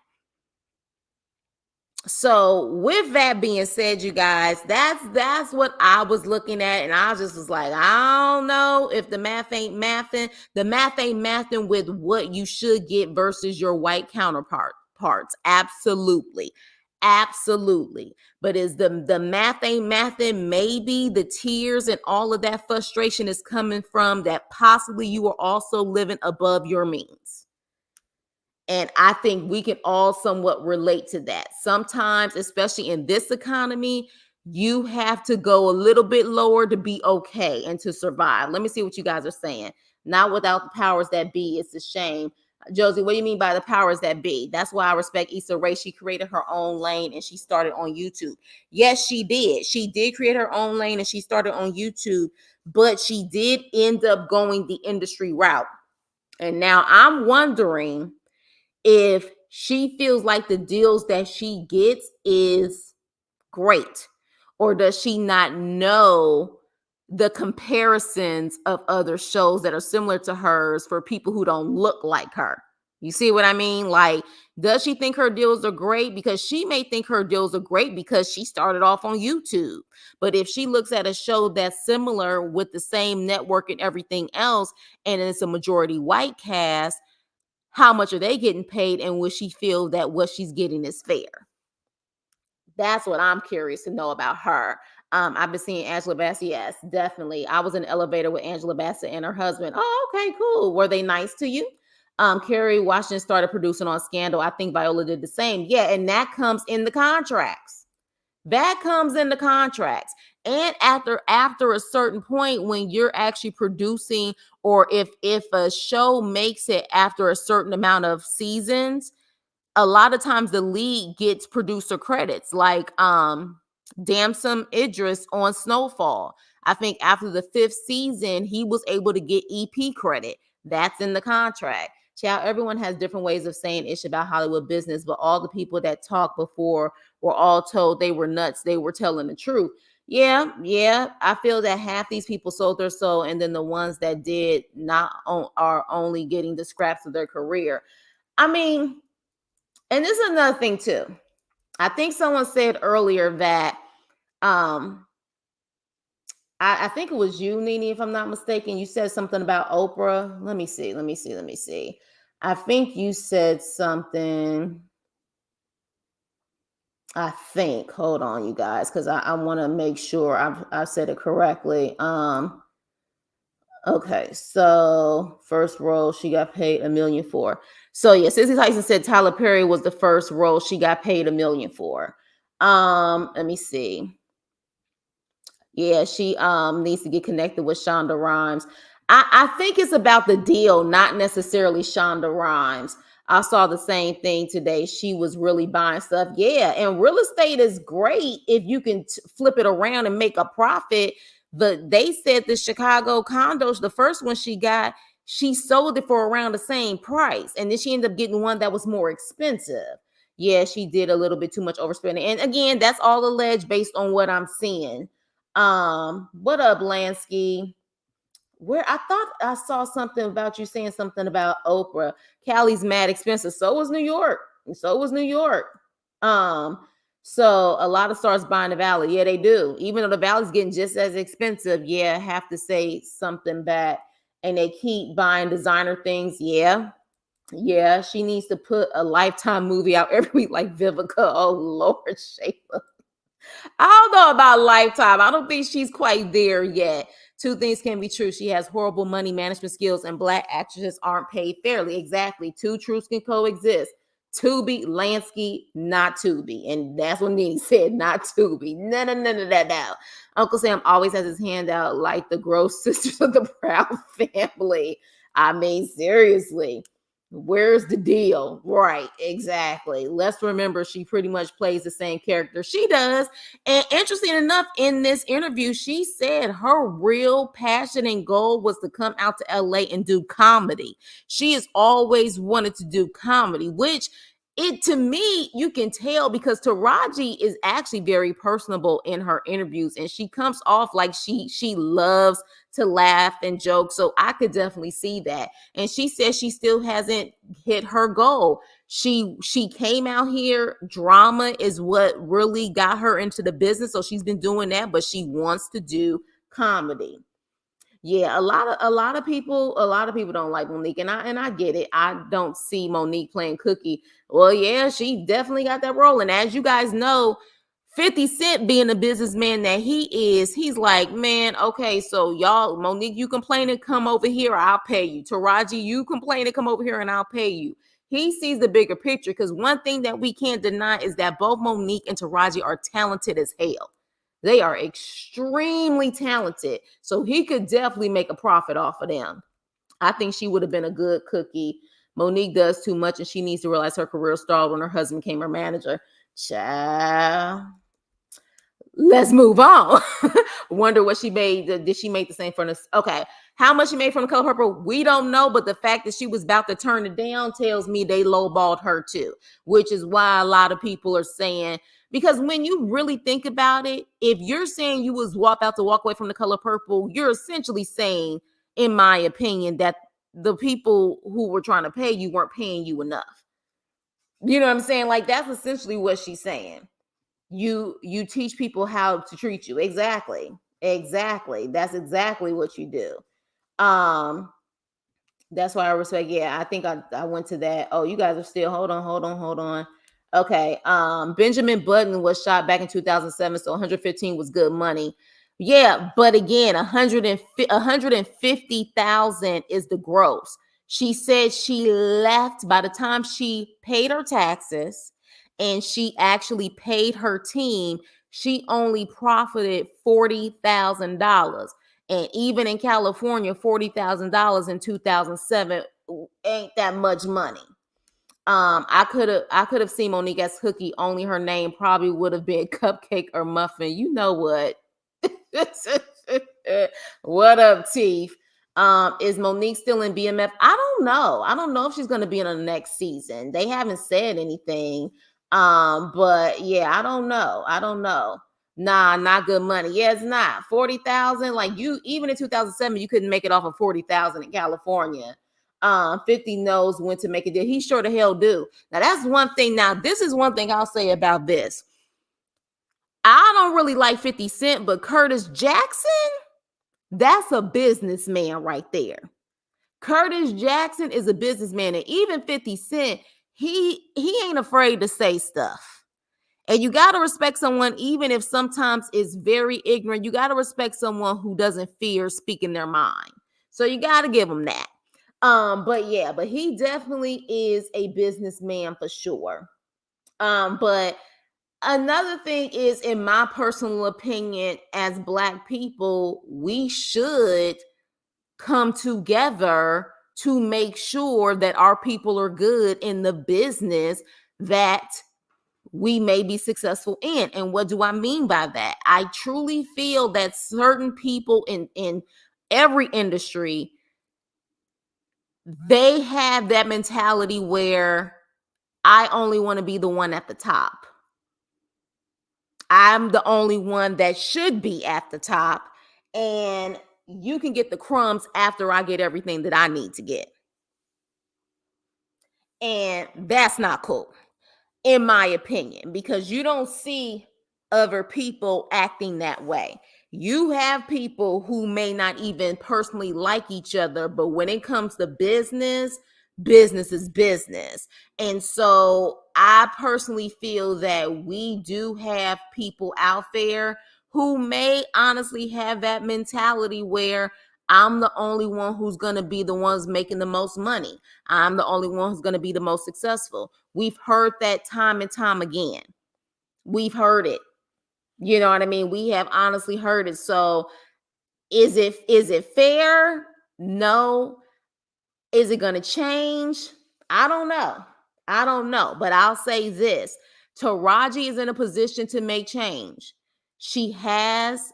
So with that being said, you guys, that's what I was looking at, and I just was like, I don't know if the math ain't mathing. The math ain't mathing with what you should get versus your white counterparts. Absolutely. Absolutely. But is the math ain't mathing, maybe the tears and all of that frustration is coming from that possibly you are also living above your means. And I think we can all somewhat relate to that. Sometimes, especially in this economy, you have to go a little bit lower to be okay and to survive. Let me see what you guys are saying. Not without the powers that be. It's a shame. Josie, what do you mean by the powers that be? That's why I respect Issa Rae. She created her own lane and she started on YouTube. Yes, she did. She did create her own lane and she started on YouTube, but she did end up going the industry route. And now I'm wondering if she feels like the deals that she gets is great, or does she not know the comparisons of other shows that are similar to hers for people who don't look like her? You see what I mean? Like, does she think her deals are great? Because she may think her deals are great because she started off on YouTube. But if she looks at a show that's similar with the same network and everything else, and it's a majority white cast, how much are they getting paid, and will she feel that what she's getting is fair? That's what I'm curious to know about her. I've been seeing Angela Bassett. Yes, definitely. I was in the elevator with Angela Bassett and her husband. Oh, okay, cool. Were they nice to you? Kerry Washington started producing on Scandal. I think Viola did the same. Yeah, and that comes in the contracts. That comes in the contracts. And after a certain point, when you're actually producing, or if a show makes it after a certain amount of seasons, a lot of times the lead gets producer credits, like Damson Idris on Snowfall. I think after the 5th season, he was able to get EP credit. That's in the contract. Child, everyone has different ways of saying ish about Hollywood business, but all the people that talked before were all told they were nuts. They were telling the truth. Yeah. I feel that half these people sold their soul, and then the ones that did not are only getting the scraps of their career. I mean, and this is another thing too. I think someone said earlier that I think it was you, Nene, if I'm not mistaken. You said something about Oprah. Let me see. I think you said something. I think. Hold on, you guys, because I want to make sure I've said it correctly. Okay, so first role she got paid $1 million for. So yeah, Cissy Tyson said Tyler Perry was the first role she got paid $1 million for. Let me see. Yeah, she needs to get connected with Shonda Rhimes. I think it's about the deal, not necessarily Shonda Rhimes. I saw the same thing today. She was really buying stuff. Yeah, and real estate is great if you can flip it around and make a profit. But they said the Chicago condos, the first one she got, she sold it for around the same price. And then she ended up getting one that was more expensive. Yeah, she did a little bit too much overspending. And again, that's all alleged based on what I'm seeing. What up, Lansky? Where I thought I saw something about you saying something about Oprah. Cali's mad expensive. So was New York. So a lot of stars buying the Valley. Yeah, they do. Even though the Valley's getting just as expensive, yeah, have to say something back. And they keep buying designer things. Yeah. She needs to put a Lifetime movie out every week like Vivica. Oh Lord, Shayla. I don't know about Lifetime. I don't think she's quite there yet. Two things can be true. She has horrible money management skills, and Black actresses aren't paid fairly. Exactly. Two truths can coexist. Tubi, Lansky, not Tubi. And that's what Nene said, not Tubi. No. Uncle Sam always has his hand out like the gross sisters of the Proud Family. I mean, seriously. Where's the deal? Right, exactly. Let's remember she pretty much plays the same character she does. And interesting enough, in this interview, she said her real passion and goal was to come out to LA and do comedy. She has always wanted to do comedy, which it, to me, you can tell because Taraji is actually very personable in her interviews, and she comes off like she loves to laugh and joke. So I could definitely see that. And she says she still hasn't hit her goal. She came out here. Drama is what really got her into the business. So she's been doing that, but she wants to do comedy. Yeah, a lot of people don't like Monique, and I get it. I don't see Monique playing Cookie. Well, yeah, she definitely got that role. And as you guys know, 50 Cent being the businessman that he is, he's like, man, okay, so y'all, Monique, you complain and come over here, I'll pay you. Taraji, you complain and come over here and I'll pay you. He sees the bigger picture because one thing that we can't deny is that both Monique and Taraji are talented as hell. They are extremely talented. So he could definitely make a profit off of them. I think she would have been a good Cookie. Monique does too much and she needs to realize her career stalled when her husband became her manager. Child. Let's move on. Wonder what she made. Did she make the same from this? Okay. How much she made from The Color Purple? We don't know, but the fact that she was about to turn it down tells me they lowballed her too, which is why a lot of people are saying, because when you really think about it, if you're saying you was about to walk away from The Color Purple, you're essentially saying, in my opinion, that the people who were trying to pay you weren't paying you enough. You know what I'm saying? Like, that's essentially what she's saying. You teach people how to treat you. Exactly, that's exactly what you do. That's why I respect. Yeah, I think I went to that. Oh, you guys are still, hold on. Okay. Benjamin Button was shot back in 2007, so 115 was good money. Yeah, but again, 150,000 is the gross. She said she left by the time she paid her taxes and she actually paid her team, she only profited $40,000. And even in California, $40,000 in 2007 ain't that much money. I could have seen Monique as Cookie. Only her name probably would have been Cupcake or Muffin. You know what? What up, Teeth? Is Monique still in BMF? I don't know. I don't know if she's going to be in the next season. They haven't said anything. But yeah, I don't know. Nah, not good money. Yeah, it's not 40,000. Like, you, even in 2007, you couldn't make it off of 40,000 in California. 50 knows when to make a deal. He sure the hell do. Now that's one thing. Now this is one thing I'll say about this. I don't really like 50 Cent, but Curtis Jackson, that's a businessman right there. Curtis Jackson is a businessman, and even 50 Cent, he ain't afraid to say stuff. And you got to respect someone, even if sometimes it's very ignorant. You got to respect someone who doesn't fear speaking their mind. So you got to give him that. But yeah, but he definitely is a businessman for sure. But another thing is, in my personal opinion, as Black people, we should come together to make sure that our people are good in the business that we may be successful in. And what do I mean by that? I truly feel that certain people in every industry, they have that mentality where I only want to be the one at the top. I'm the only one that should be at the top, and you can get the crumbs after I get everything that I need to get. And that's not cool, in my opinion, because you don't see other people acting that way. You have people who may not even personally like each other, but when it comes to business, business is business. And so I personally feel that we do have people out there who may honestly have that mentality where I'm the only one who's going to be the ones making the most money. I'm the only one who's going to be the most successful. We've heard that time and time again. We've heard it. You know what I mean? We have honestly heard it. So is it fair? No. Is it going to change? I don't know. But I'll say this. Taraji is in a position to make change. She has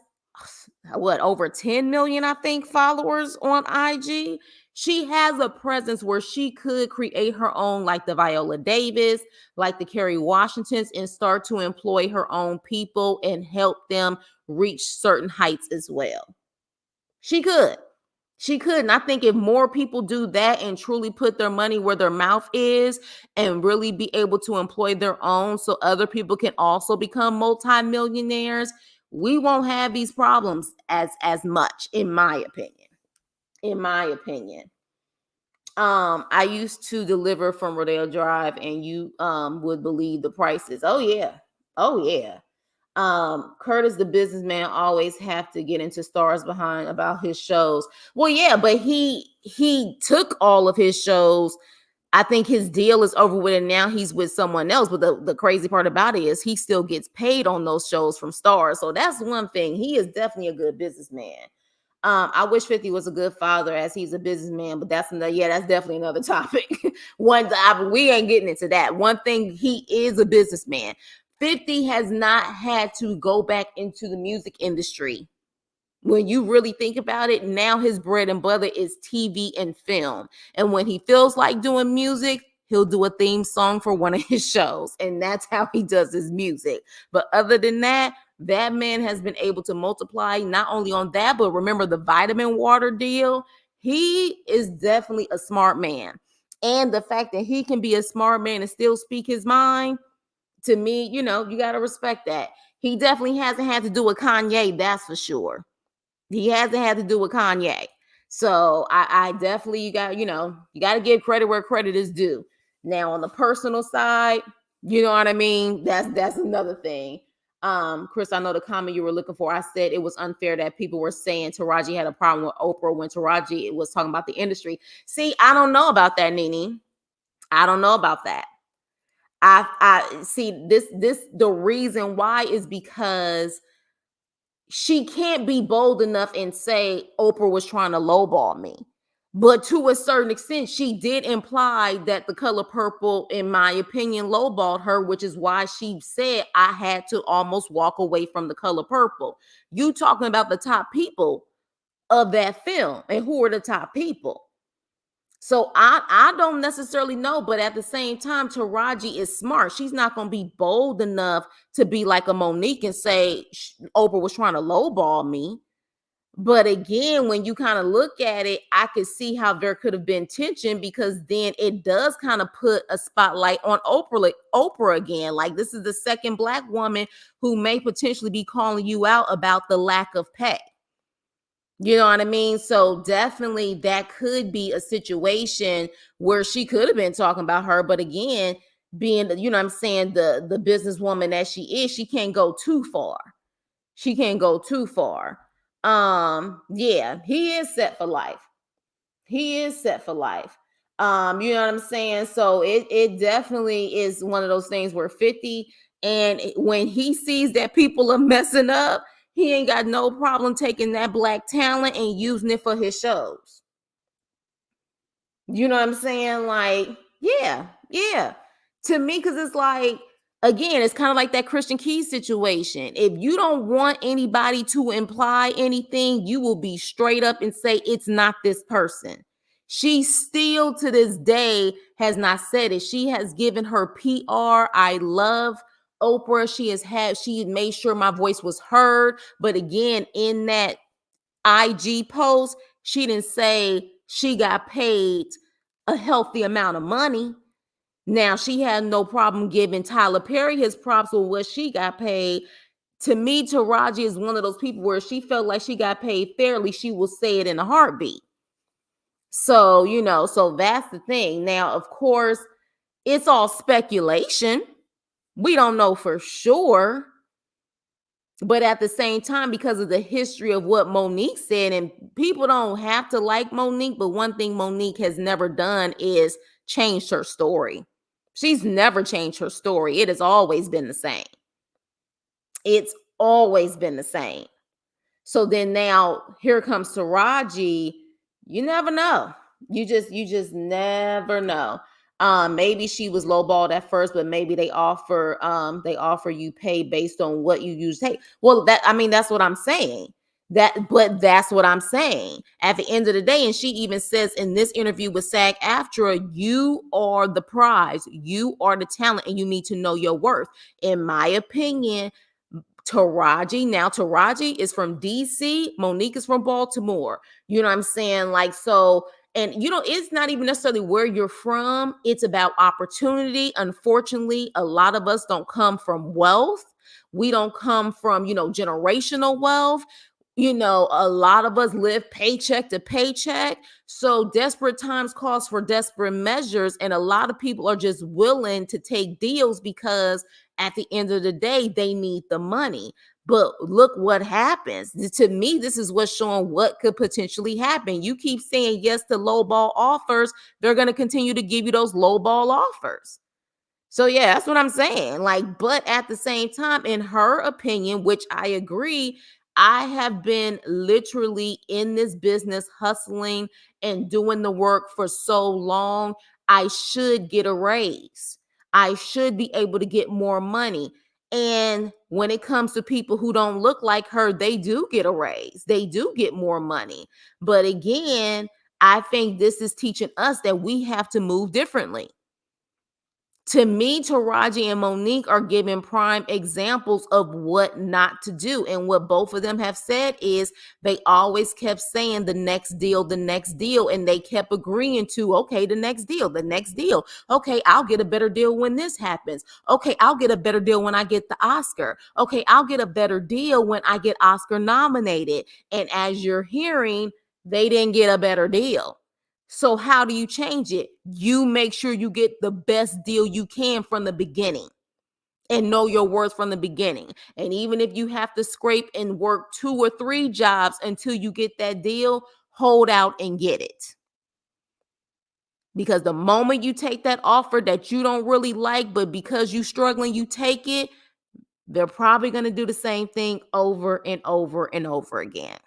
over 10 million, I think, followers on IG. She has a presence where she could create her own, like the Viola Davis, like the Kerry Washingtons, and start to employ her own people and help them reach certain heights as well. She could. She could. And I think if more people do that and truly put their money where their mouth is and really be able to employ their own so other people can also become multimillionaires, we won't have these problems as much, in my opinion. In my opinion. I used to deliver from Rodeo Drive, and you would believe the prices. Oh yeah. Oh yeah. Curtis the businessman always have to get into stars behind about his shows. Well, yeah, but he took all of his shows. I think his deal is over with, and now he's with someone else. But the crazy part about it is he still gets paid on those shows from stars. So that's one thing. He is definitely a good businessman. I wish 50 was a good father as he's a businessman, but that's another, yeah, that's definitely another topic. We ain't getting into that. One thing, he is a businessman. 50 has not had to go back into the music industry. When you really think about it, now his bread and butter is TV and film. And when he feels like doing music, he'll do a theme song for one of his shows. And that's how he does his music. But other than that, that man has been able to multiply not only on that, but remember the vitamin water deal. He is definitely a smart man. And the fact that he can be a smart man and still speak his mind, to me, you got to respect that. He definitely hasn't had to do with Kanye, that's for sure. He hasn't had to do with Kanye. So I definitely, you got to give credit where credit is due. Now on the personal side, you know what I mean? That's another thing. Chris, I know the comment you were looking for. I said it was unfair that people were saying Taraji had a problem with Oprah when Taraji was talking about the industry. See, I don't know about that, Nene. I don't know about that. I see this the reason why is because she can't be bold enough and say Oprah was trying to lowball me. But to a certain extent, she did imply that the color purple, in my opinion, lowballed her, which is why she said I had to almost walk away from the color purple. You talking about the top people of that film, and who are the top people? So I don't necessarily know, but at the same time, Taraji is smart. She's not going to be bold enough to be like a Monique and say Oprah was trying to lowball me. But again, when you kind of look at it, I could see how there could have been tension, because then it does kind of put a spotlight on Oprah, like Oprah again. Like, this is the second Black woman who may potentially be calling you out about the lack of pay. You know what I mean? So definitely that could be a situation where she could have been talking about her. But again, being, what I'm saying, the businesswoman that she is, she can't go too far. She can't go too far. Yeah, he is set for life. He is set for life. You know what I'm saying? So it definitely is one of those things where 50, and when he sees that people are messing up, he ain't got no problem taking that Black talent and using it for his shows. You know what I'm saying? Like, yeah, yeah. To me, because it's like, again, it's kind of like that Christian Keys situation. If you don't want anybody to imply anything, you will be straight up and say it's not this person. She still to this day has not said it. She has given her PR. I love Oprah. She had made sure my voice was heard. But again, in that IG post, she didn't say she got paid a healthy amount of money. Now, she had no problem giving Tyler Perry his props with what she got paid. To me, Taraji is one of those people where she felt like she got paid fairly, she will say it in a heartbeat. So, so that's the thing. Now, of course, it's all speculation. We don't know for sure. But at the same time, because of the history of what Monique said, and people don't have to like Monique, but one thing Monique has never done is changed her story. She's never changed her story. It has always been the same. It's always been the same. So then now here comes Taraji. You never know. You just never know. Maybe she was lowballed at first, but maybe they offer you pay based on what you use. Hey, well, that's what I'm saying. But that's what I'm saying. At the end of the day, and she even says in this interview with SAG-AFTRA, you are the prize, you are the talent, and you need to know your worth. In my opinion, Taraji is from DC, Monique is from Baltimore. You know what I'm saying? Like, so, and it's not even necessarily where you're from, it's about opportunity. Unfortunately, a lot of us don't come from wealth. We don't come from, generational wealth. A lot of us live paycheck to paycheck. So desperate times calls for desperate measures. And a lot of people are just willing to take deals because at the end of the day, they need the money. But look what happens. To me, this is what's showing what could potentially happen. You keep saying yes to lowball offers, they're going to continue to give you those lowball offers. So yeah, that's what I'm saying. Like, but at the same time, in her opinion, which I agree, I have been literally in this business hustling and doing the work for so long. I should get a raise. I should be able to get more money. And when it comes to people who don't look like her, they do get a raise. They do get more money. But again, I think this is teaching us that we have to move differently. To me, Taraji and Monique are giving prime examples of what not to do. And what both of them have said is they always kept saying the next deal, the next deal. And they kept agreeing to, okay, the next deal, the next deal. Okay, I'll get a better deal when this happens. Okay, I'll get a better deal when I get the Oscar. Okay, I'll get a better deal when I get Oscar nominated. And as you're hearing, they didn't get a better deal. So how do you change it? You make sure you get the best deal you can from the beginning and know your worth from the beginning. And even if you have to scrape and work 2 or 3 jobs until you get that deal, hold out and get it. Because the moment you take that offer that you don't really like, but because you're struggling, you take it, they're probably going to do the same thing over and over and over again.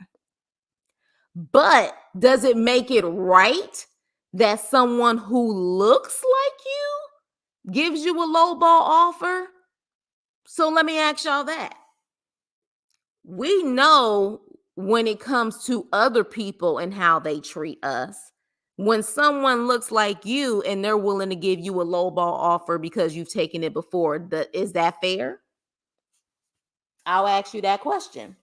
But does it make it right that someone who looks like you gives you a lowball offer? So let me ask y'all that. We know when it comes to other people and how they treat us, when someone looks like you and they're willing to give you a lowball offer because you've taken it before, is that fair? I'll ask you that question.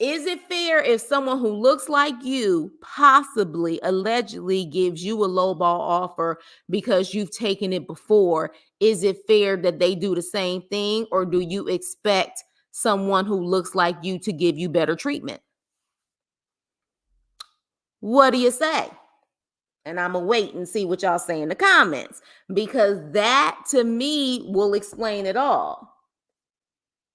Is it fair if someone who looks like you possibly allegedly gives you a lowball offer because you've taken it before? Is it fair that they do the same thing, or do you expect someone who looks like you to give you better treatment? What do you say? And I'm going to wait and see what y'all say in the comments, because that to me will explain it all.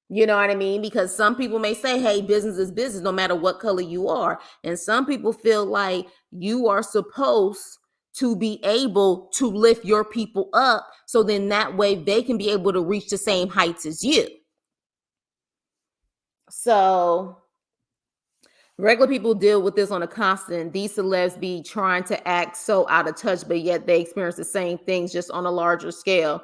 You know what I mean? Because some people may say, hey, business is business, no matter what color you are. And some people feel like you are supposed to be able to lift your people up, so then that way they can be able to reach the same heights as you. So regular people deal with this on a constant. These celebs be trying to act so out of touch, but yet they experience the same things just on a larger scale.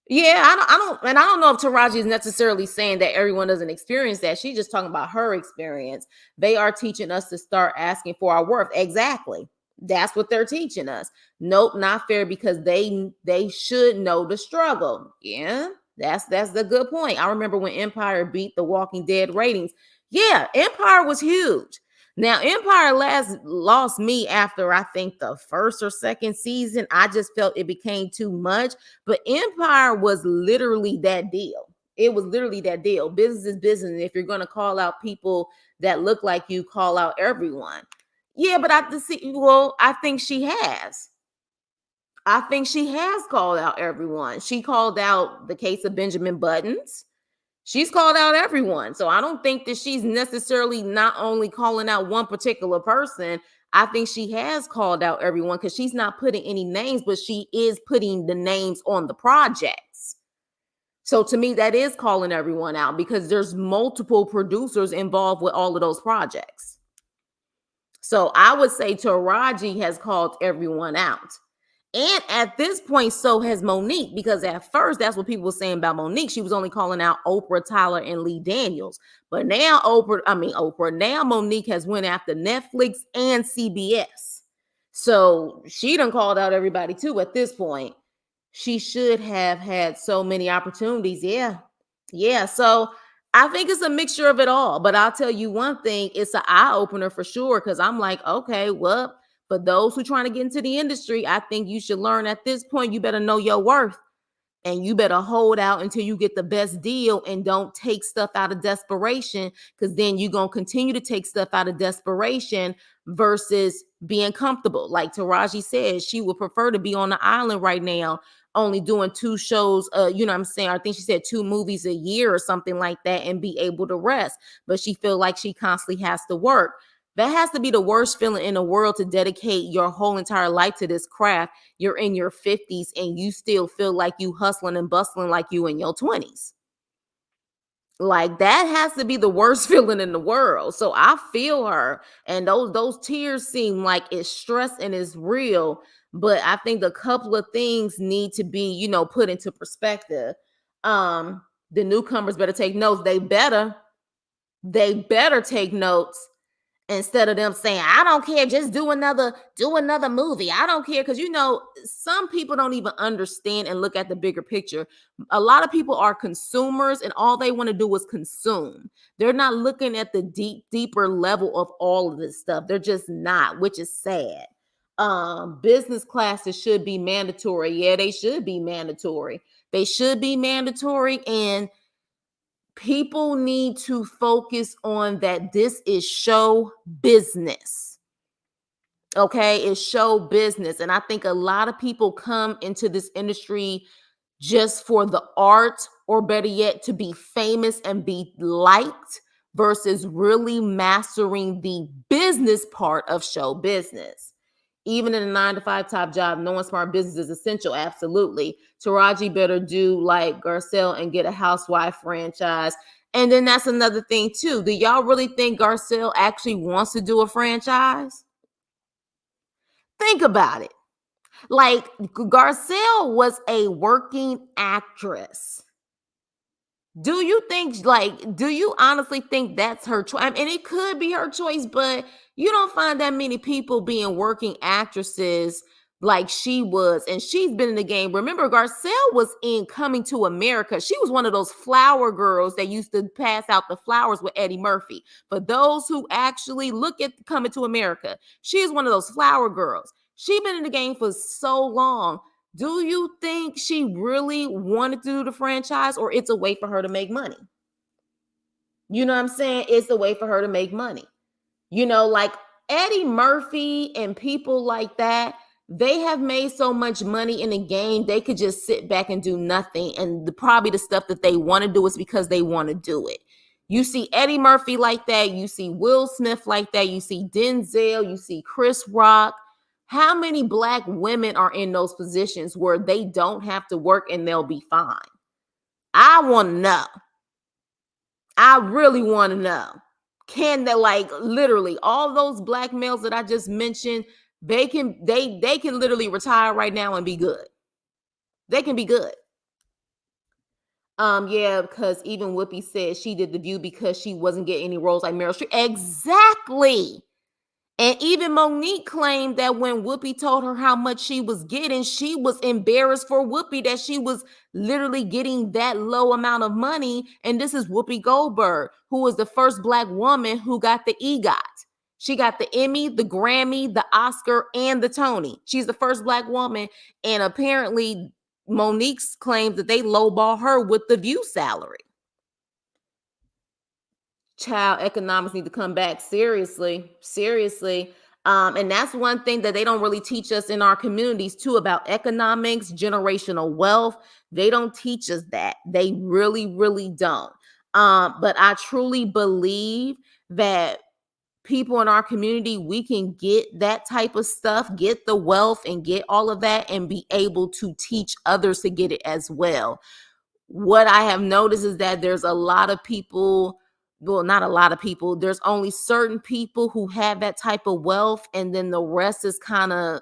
Yeah, I don't know if Taraji is necessarily saying that everyone doesn't experience that. She's just talking about her experience. They are teaching us to start asking for our worth. Exactly. That's what they're teaching us. Nope, not fair, because they should know the struggle. Yeah, that's the good point. I remember when Empire beat The Walking Dead ratings. Yeah, Empire was huge. Now, Empire lost me after I think the first or second season. I just felt it became too much. But Empire was literally that deal. It was literally that deal. Business is business. If you're going to call out people that look like you, call out everyone. Yeah, but I think she has. I think she has called out everyone. She called out the case of Benjamin Buttons. She's called out everyone. So I don't think that she's necessarily not only calling out one particular person. I think she has called out everyone, because she's not putting any names, but she is putting the names on the projects. So to me, that is calling everyone out, because there's multiple producers involved with all of those projects. So I would say Taraji has called everyone out. And at this point, so has Monique, because at first, that's what people were saying about Monique. She was only calling out Oprah, Tyler, and Lee Daniels. But now now Monique has went after Netflix and CBS. So she done called out everybody too at this point. She should have had so many opportunities. Yeah. Yeah. So I think it's a mixture of it all. But I'll tell you one thing, it's an eye opener for sure. Cause I'm like, okay, well, for those who trying to get into the industry, I think you should learn at this point, you better know your worth and you better hold out until you get the best deal and don't take stuff out of desperation, because then you're going to continue to take stuff out of desperation versus being comfortable. Like Taraji said, she would prefer to be on the island right now, only doing 2 shows, you know what I'm saying? I think she said 2 movies a year or something like that and be able to rest. But she feel like she constantly has to work. That has to be the worst feeling in the world, to dedicate your whole entire life to this craft. You're in your 50s and you still feel like you hustling and bustling like you in your 20s. Like, that has to be the worst feeling in the world. So I feel her, and those tears seem like it's stress and it's real. But I think a couple of things need to be, put into perspective. The newcomers better take notes. They better take notes, instead of them saying, I don't care, just do another movie. I don't care. Because some people don't even understand and look at the bigger picture. A lot of people are consumers and all they want to do is consume. They're not looking at the deeper level of all of this stuff. They're just not, which is sad. Business classes should be mandatory. Yeah, they should be mandatory. They should be mandatory. And people need to focus on that. This is show business. Okay, it's show business. And I think a lot of people come into this industry just for the art, or better yet, to be famous and be liked, versus really mastering the business part of show business. Even in a 9 to 5 top job, knowing smart business is essential. Absolutely. Taraji better do like Garcelle and get a housewife franchise. And then that's another thing too. Do y'all really think Garcelle actually wants to do a franchise? Think about it. Like, Garcelle was a working actress. Do you honestly think that's her choice? I mean, and it could be her choice, but you don't find that many people being working actresses like she was. And she's been in the game. Remember, Garcelle was in Coming to America. She was one of those flower girls that used to pass out the flowers with Eddie Murphy. For those who actually look at Coming to America, she's one of those flower girls. She's been in the game for so long. Do you think she really wanted to do the franchise, or it's a way for her to make money? You know what I'm saying? It's a way for her to make money. Like Eddie Murphy and people like that, they have made so much money in the game, they could just sit back and do nothing. And probably the stuff that they want to do is because they want to do it. You see Eddie Murphy like that. You see Will Smith like that. You see Denzel. You see Chris Rock. How many Black women are in those positions where they don't have to work and they'll be fine? I want to know. I really want to know. Can they, like, literally all those Black males that I just mentioned, they can literally retire right now and be good. They can be good. Yeah, because even Whoopi said she did The View because she wasn't getting any roles like Meryl Streep. Exactly. And even Monique claimed that when Whoopi told her how much she was getting, she was embarrassed for Whoopi that she was literally getting that low amount of money. And this is Whoopi Goldberg, who was the first Black woman who got the EGOT. She got the Emmy, the Grammy, the Oscar, and the Tony. She's the first Black woman. And apparently Monique's claims that they lowball her with the View salary. Child, economics need to come back seriously. And that's one thing that they don't really teach us in our communities too, about economics, generational wealth. They don't teach us that. They really don't. But I truly believe that people in our community, we can get that type of stuff, get the wealth and get all of that, and be able to teach others to get it as well. What I have noticed is that there's a lot of people, well, not a lot of people, there's only certain people who have that type of wealth, and then the rest is kind of,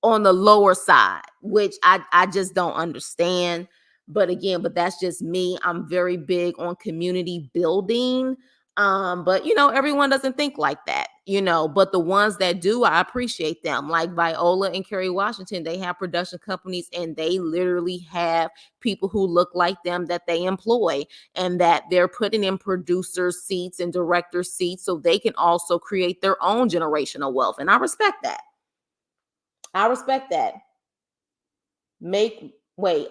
on the lower side, which I just don't understand. But again, but that's just me. I'm very big on community building. But everyone doesn't think like that, but the ones that do, I appreciate them. Like Viola and Kerry Washington, they have production companies and they literally have people who look like them that they employ, and that they're putting in producer seats and director seats so they can also create their own generational wealth. And I respect that. I respect that. Make wait,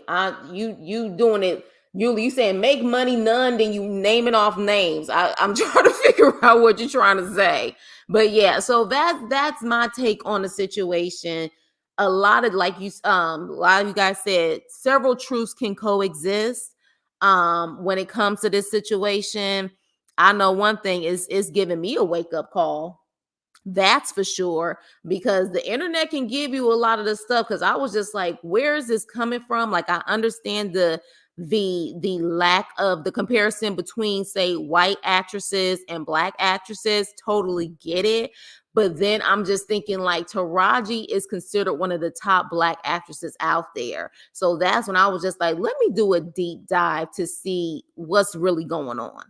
you doing it. You saying make money none, then you naming off names. I'm trying to figure out what you're trying to say. But yeah, so that's my take on the situation. A lot of, like you a lot of you guys said, several truths can coexist. When it comes to this situation, I know one thing is giving me a wake-up call. That's for sure, because the internet can give you a lot of the stuff. Because I was just like, where is this coming from? Like, I understand the lack of the comparison between, say, white actresses and black actresses. Totally get it. But then I'm just thinking, like, Taraji is considered one of the top black actresses out there. So that's when I was just like, let me do a deep dive to see what's really going on.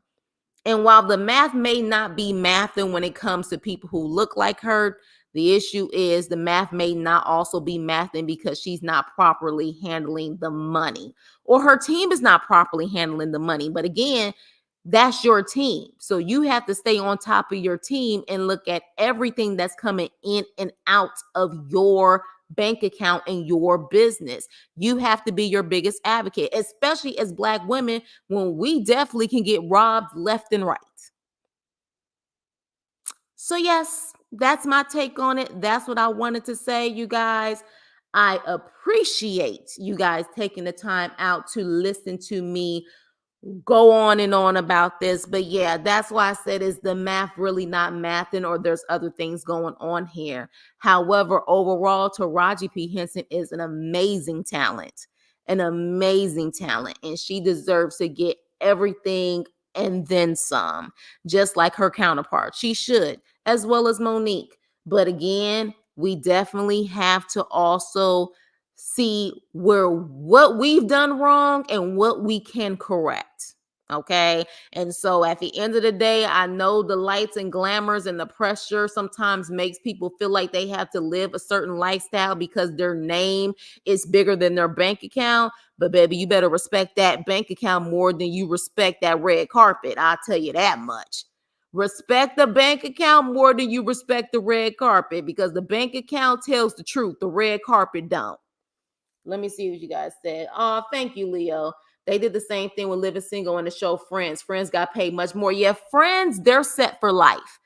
And while the math may not be mathing when it comes to people who look like her, the issue is the math may not also be mathing because she's not properly handling the money, or her team is not properly handling the money. But again, that's your team. So you have to stay on top of your team and look at everything that's coming in and out of your bank account and your business. You have to be your biggest advocate, especially as Black women, when we definitely can get robbed left and right. So yes, that's my take on it. That's what I wanted to say, you guys. I appreciate you guys taking the time out to listen to me go on and on about this. But yeah, that's why I said, is the math really not mathing, or there's other things going on here? However, overall, Taraji P. Henson is an amazing talent, and she deserves to get everything and then some, just like her counterpart. She should, as well as Monique. But again, we definitely have to also see where what we've done wrong and what we can correct. Okay. And so at the end of the day, I know the lights and glamours and the pressure sometimes makes people feel like they have to live a certain lifestyle because their name is bigger than their bank account. But baby, you better respect that bank account more than you respect that red carpet. I'll tell you that much. Respect the bank account more than you respect the red carpet, because the bank account tells the truth. The red carpet don't. Let me see what you guys said. Oh, thank you, Leo. They did the same thing with Living Single in the show Friends. Friends got paid much more. Yeah, Friends, they're set for life.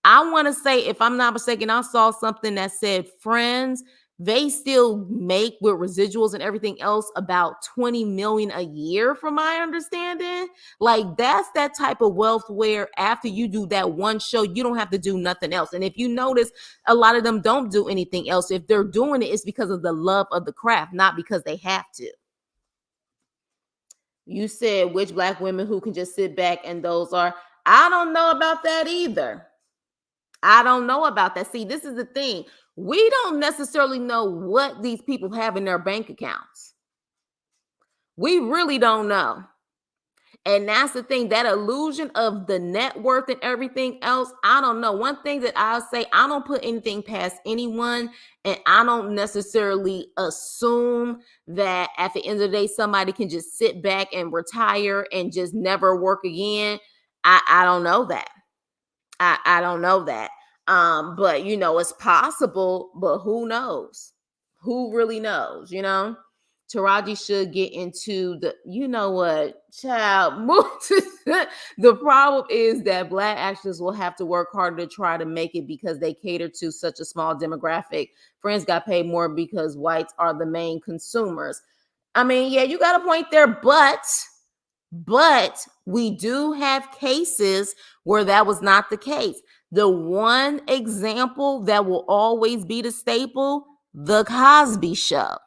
I want to say, if I'm not mistaken, I saw something that said Friends, they still make, with residuals and everything else, about 20 million a year, from my understanding. Like, that's that type of wealth where after you do that one show, you don't have to do nothing else. And if you notice, a lot of them don't do anything else. If they're doing it, it's because of the love of the craft, not because they have to. You said which Black women who can just sit back, and those are, I don't know about that either. I don't know about that. See, this is the thing. We don't necessarily know what these people have in their bank accounts. We really don't know. And that's the thing, that illusion of the net worth and everything else. I don't know. One thing that I'll say, I don't put anything past anyone. And I don't necessarily assume that at the end of the day, somebody can just sit back and retire and just never work again. I don't know that. I don't know that. But it's possible, but who knows? Who really knows? Taraji should get into the, what, child, move the problem is that Black actors will have to work harder to try to make it because they cater to such a small demographic. Friends got paid more because whites are the main consumers. I mean, yeah, you got a point there, but we do have cases where that was not the case. The one example that will always be the staple, The Cosby Show.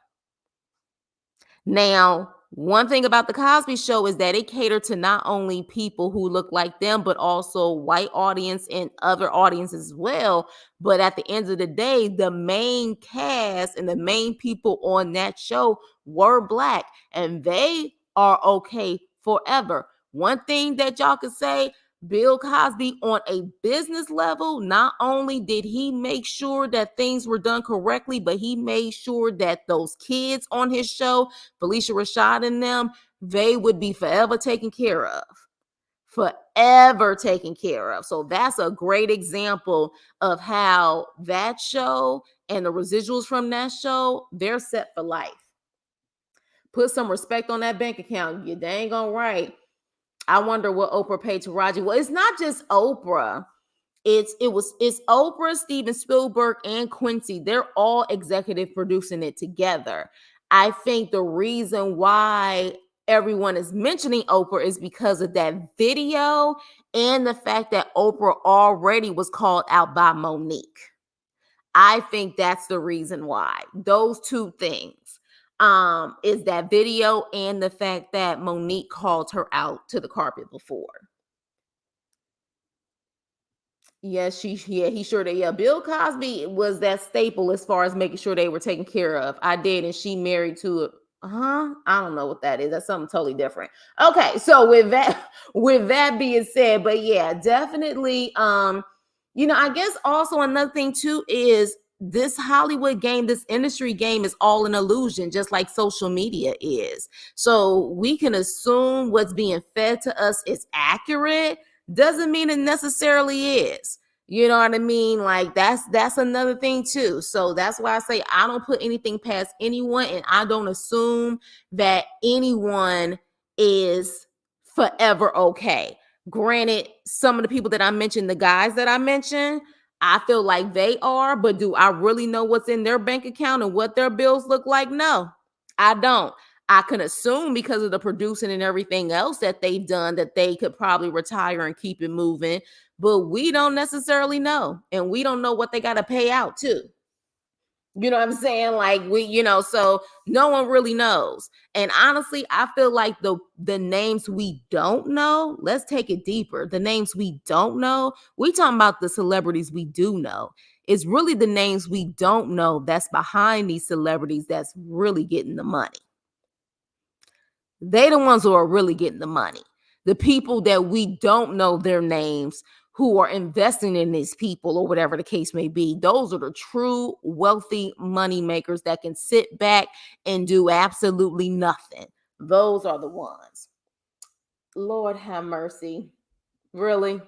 Now, One thing about the Cosby Show is that it catered to not only people who look like them, but also white audience and other audiences as well. But at the end of the day, the main cast and the main people on that show were Black, and they are okay forever. One thing that y'all could say, Bill Cosby, on a business level, not only did he make sure that things were done correctly, but he made sure that those kids on his show, Felicia Rashad and them, they would be forever taken care of. Forever taken care of. So that's a great example of how that show and the residuals from that show, they're set for life. Put some respect on that bank account. You dang on right. I wonder what Oprah paid Taraji. Well, it's not just Oprah. It's Oprah, Steven Spielberg, and Quincy. They're all executive producing it together. I think the reason why everyone is mentioning Oprah is because of that video and the fact that Oprah already was called out by Monique. I think that's the reason why. Those two things is that video and the fact that Monique called her out to the carpet before. Yes, he sure did. Yeah, Bill Cosby was that staple as far as making sure they were taken care of. I did, and she married to a I don't know what that is. That's something totally different. Okay, so with that being said, but yeah, definitely I guess also another thing too is this Hollywood game, this industry game is all an illusion, just like social media is. So we can assume what's being fed to us is accurate, doesn't mean it necessarily is. You know what I mean? Like that's another thing too. So that's why I say I don't put anything past anyone, and I don't assume that anyone is forever okay. Granted, some of the people that I mentioned, the guys that I mentioned, I feel like they are, but do I really know what's in their bank account and what their bills look like? No, I don't. I can assume because of the producing and everything else that they've done that they could probably retire and keep it moving, but we don't necessarily know. And we don't know what they got to pay out too. You know what I'm saying? Like so no one really knows. And honestly, I feel like the names we don't know, let's take it deeper. The names we don't know, we talking about the celebrities we do know. It's really the names we don't know that's behind these celebrities that's really getting the money. They the ones who are really getting the money. The people that we don't know their names, who are investing in these people or whatever the case may be, those are the true wealthy money makers that can sit back and do absolutely nothing. Those are the ones. Lord have mercy. Really?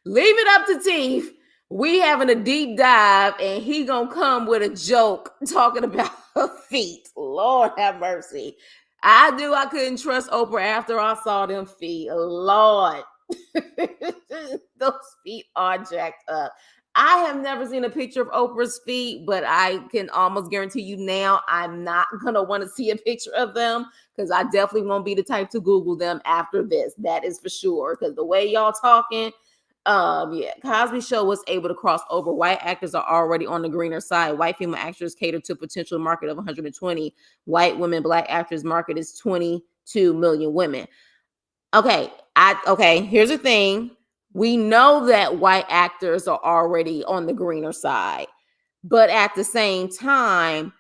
Leave it up to Teeth. We having a deep dive, and he gonna come with a joke talking about her feet. Lord have mercy. I couldn't trust Oprah after I saw them feet. Lord. Those feet are jacked up. I have never seen a picture of Oprah's feet, but I can almost guarantee you now I'm not gonna want to see a picture of them because I definitely won't be the type to Google them after this. That is for sure. Because the way y'all talking, Cosby Show was able to cross over. White actors are already on the greener side. White female actors cater to a potential market of 120. White women, Black actors market is 22 million women. Okay, here's the thing. We know that white actors are already on the greener side. But at the same time,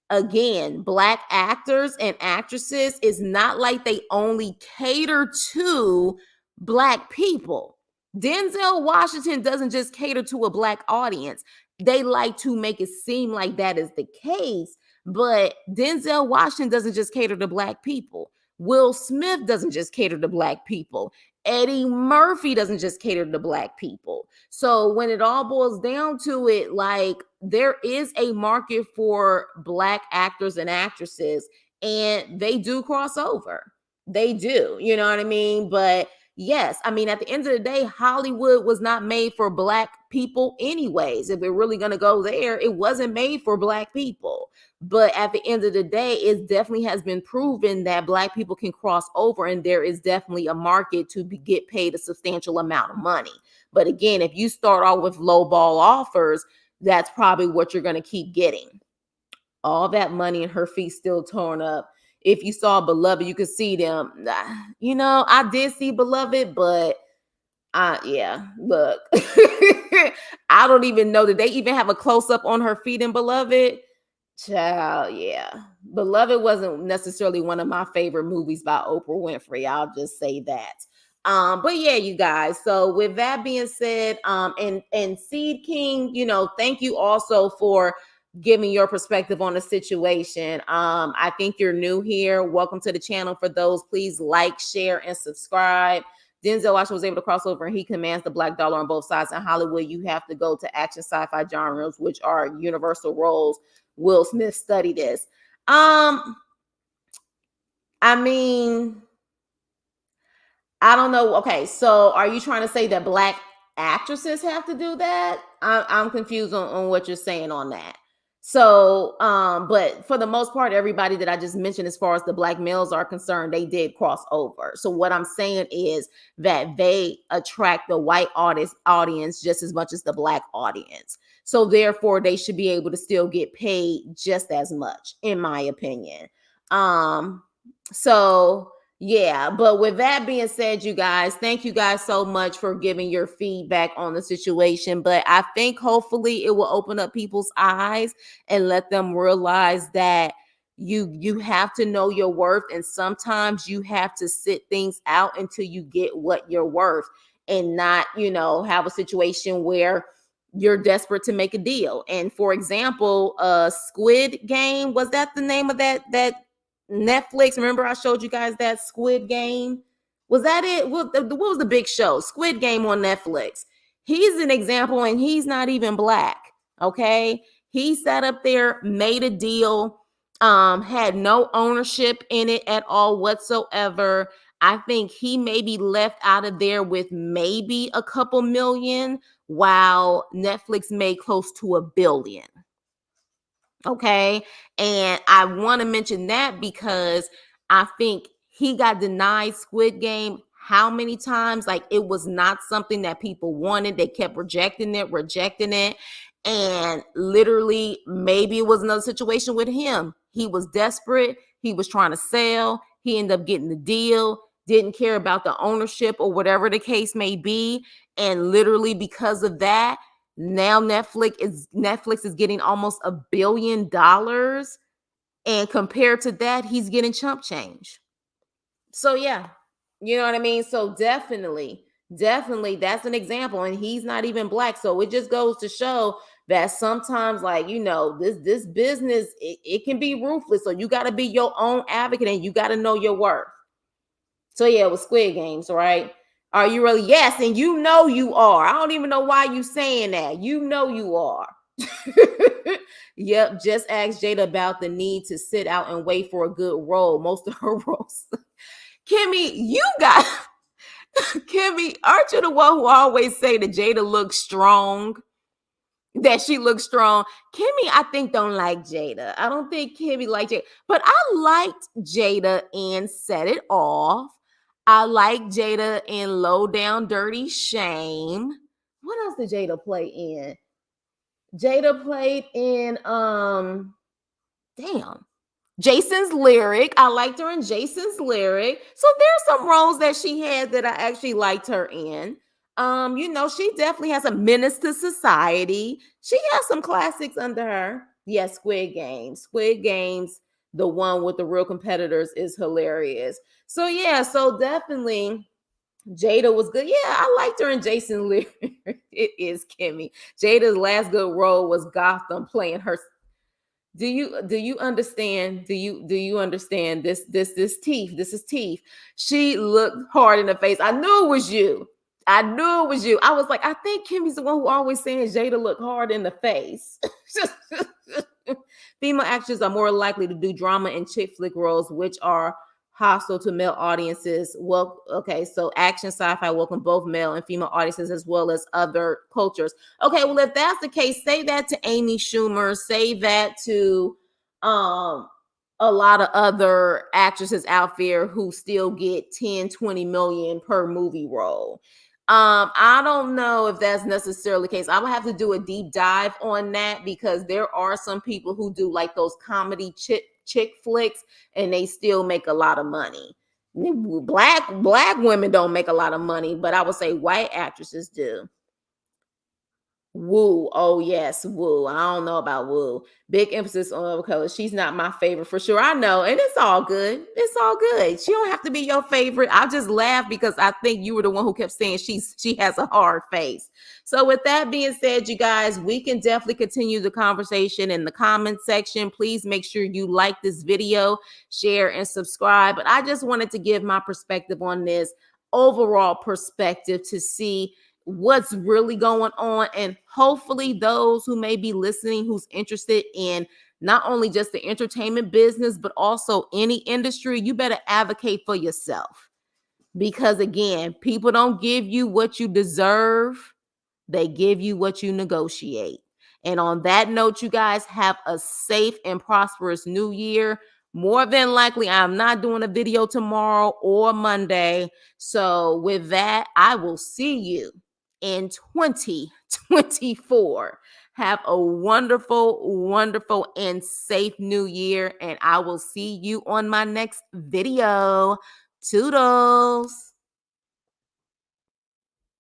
again, Black actors and actresses is not like they only cater to Black people. Denzel Washington doesn't just cater to a Black audience. They like to make it seem like that is the case, but Denzel Washington doesn't just cater to Black people. Will Smith doesn't just cater to Black people. Eddie Murphy doesn't just cater to Black people. So when it all boils down to it, like there is a market for Black actors and actresses, and they do cross over. They do, you know what I mean? But yes, I mean, at the end of the day, Hollywood was not made for Black people anyways. If we're really going to go there, it wasn't made for Black people. But at the end of the day, it definitely has been proven that Black people can cross over, and there is definitely a market to get paid a substantial amount of money. But again, if you start off with low ball offers, that's probably what you're going to keep getting. All that money and her feet still torn up. if you saw Beloved, you could see them. You know, I did see Beloved, but yeah, look. I don't even know. Did they even have a close-up on her feet in Beloved? Child, yeah. Beloved wasn't necessarily one of my favorite movies by Oprah Winfrey. I'll just say that. But yeah, you guys. So with that being said, and Seed King, you know, thank you also for giving your perspective on the situation. I think you're new here. Welcome to the channel. For those, please like, share, and subscribe. Denzel Washington was able to cross over and he commands the black dollar on both sides. In Hollywood, you have to go to action sci-fi genres, which are universal roles. Will Smith studied this. I mean, I don't know. Okay, so are you trying to say that black actresses have to do that? I'm confused on what you're saying on that. So, but for the most part, everybody that I just mentioned, as far as the black males are concerned, they did cross over. So what I'm saying is that they attract the white audience just as much as the black audience. So therefore, they should be able to still get paid just as much, in my opinion. So yeah, but with that being said, you guys, thank you guys so much for giving your feedback on the situation. But I think hopefully it will open up people's eyes and let them realize that you have to know your worth, and sometimes you have to sit things out until you get what you're worth, and not, you know, have a situation where you're desperate to make a deal. And for example, Squid Game, was that the name of that Netflix? Remember I showed you guys that Squid Game? Was that it? What was the big show? Squid Game on Netflix. He's an example, and he's not even black. Okay. He sat up there, made a deal, had no ownership in it at all whatsoever. I think he may be left out of there with maybe a couple million, while Netflix made close to $1 billion. Okay. And I want to mention that because I think he got denied Squid Game how many times? Like, it was not something that people wanted. They kept rejecting it. And literally, maybe it was another situation with him. He was desperate. He was trying to sell. He ended up getting the deal, didn't care about the ownership or whatever the case may be. And literally, because of that, now Netflix is getting almost $1 billion, and compared to that, he's getting chump change. So yeah, you know what I mean? So definitely that's an example, and he's not even black. So it just goes to show that sometimes, like, you know, this business, it can be ruthless. So you got to be your own advocate, and you got to know your worth. So yeah, it was Squid Games, right? Are you really? Yes, and you know you are. I don't even know why you saying that. You know you are. Yep, just ask Jada about the need to sit out and wait for a good role. Most of her roles. Kimmy, you got Kimmy, aren't you the one who always say that Jada looks strong? That she looks strong. Kimmy, I think, don't like Jada. I don't think Kimmy liked Jada, but I liked Jada and Set It Off. I like Jada in Low Down Dirty Shame. What else did Jada play in? Jada played in damn, Jason's Lyric. I liked her in Jason's Lyric. So there's some roles that she had that I actually liked her in. You know, she definitely has a menace to society. She has some classics under her. Yes, Squid Games. Squid Games, the one with the real competitors, is hilarious. So yeah, so definitely Jada was good. Yeah, I liked her in Jason Lear. It is Kimmy. Jada's last good role was Gotham, playing her. Do you understand? Do you understand this teeth? This is teeth. She looked hard in the face. I knew it was you. I knew it was you. I was like, I think Kimmy's the one who always saying Jada look hard in the face. Female actors are more likely to do drama and chick flick roles, which are hostile to male audiences. Well, okay, so action sci-fi welcome both male and female audiences as well as other cultures. Okay, well, if that's the case, say that to Amy Schumer, say that to a lot of other actresses out there who still get 10, 20 million per movie role. I don't know if that's necessarily the case. I would have to do a deep dive on that, because there are some people who do like those comedy chick chick flicks and they still make a lot of money. Black women don't make a lot of money, but I would say white actresses do. Woo. Oh yes, Woo. I don't know about Woo. Big emphasis on because she's not my favorite for sure. I know, and it's all good. It's all good. She don't have to be your favorite. I just laugh because I think you were the one who kept saying she has a hard face. So with that being said, you guys, we can definitely continue the conversation in the comment section. Please make sure you like this video, share, and subscribe. But I just wanted to give my perspective on this overall perspective to see what's really going on, and hopefully those who may be listening who's interested in not only just the entertainment business but also any industry, you better advocate for yourself, because again, people don't give you what you deserve, they give you what you negotiate. And on that note, you guys have a safe and prosperous new year. More than likely, I'm not doing a video tomorrow or Monday. So with that, I will see you in 2024. Have a wonderful, wonderful, and safe new year. And I will see you on my next video. Toodles.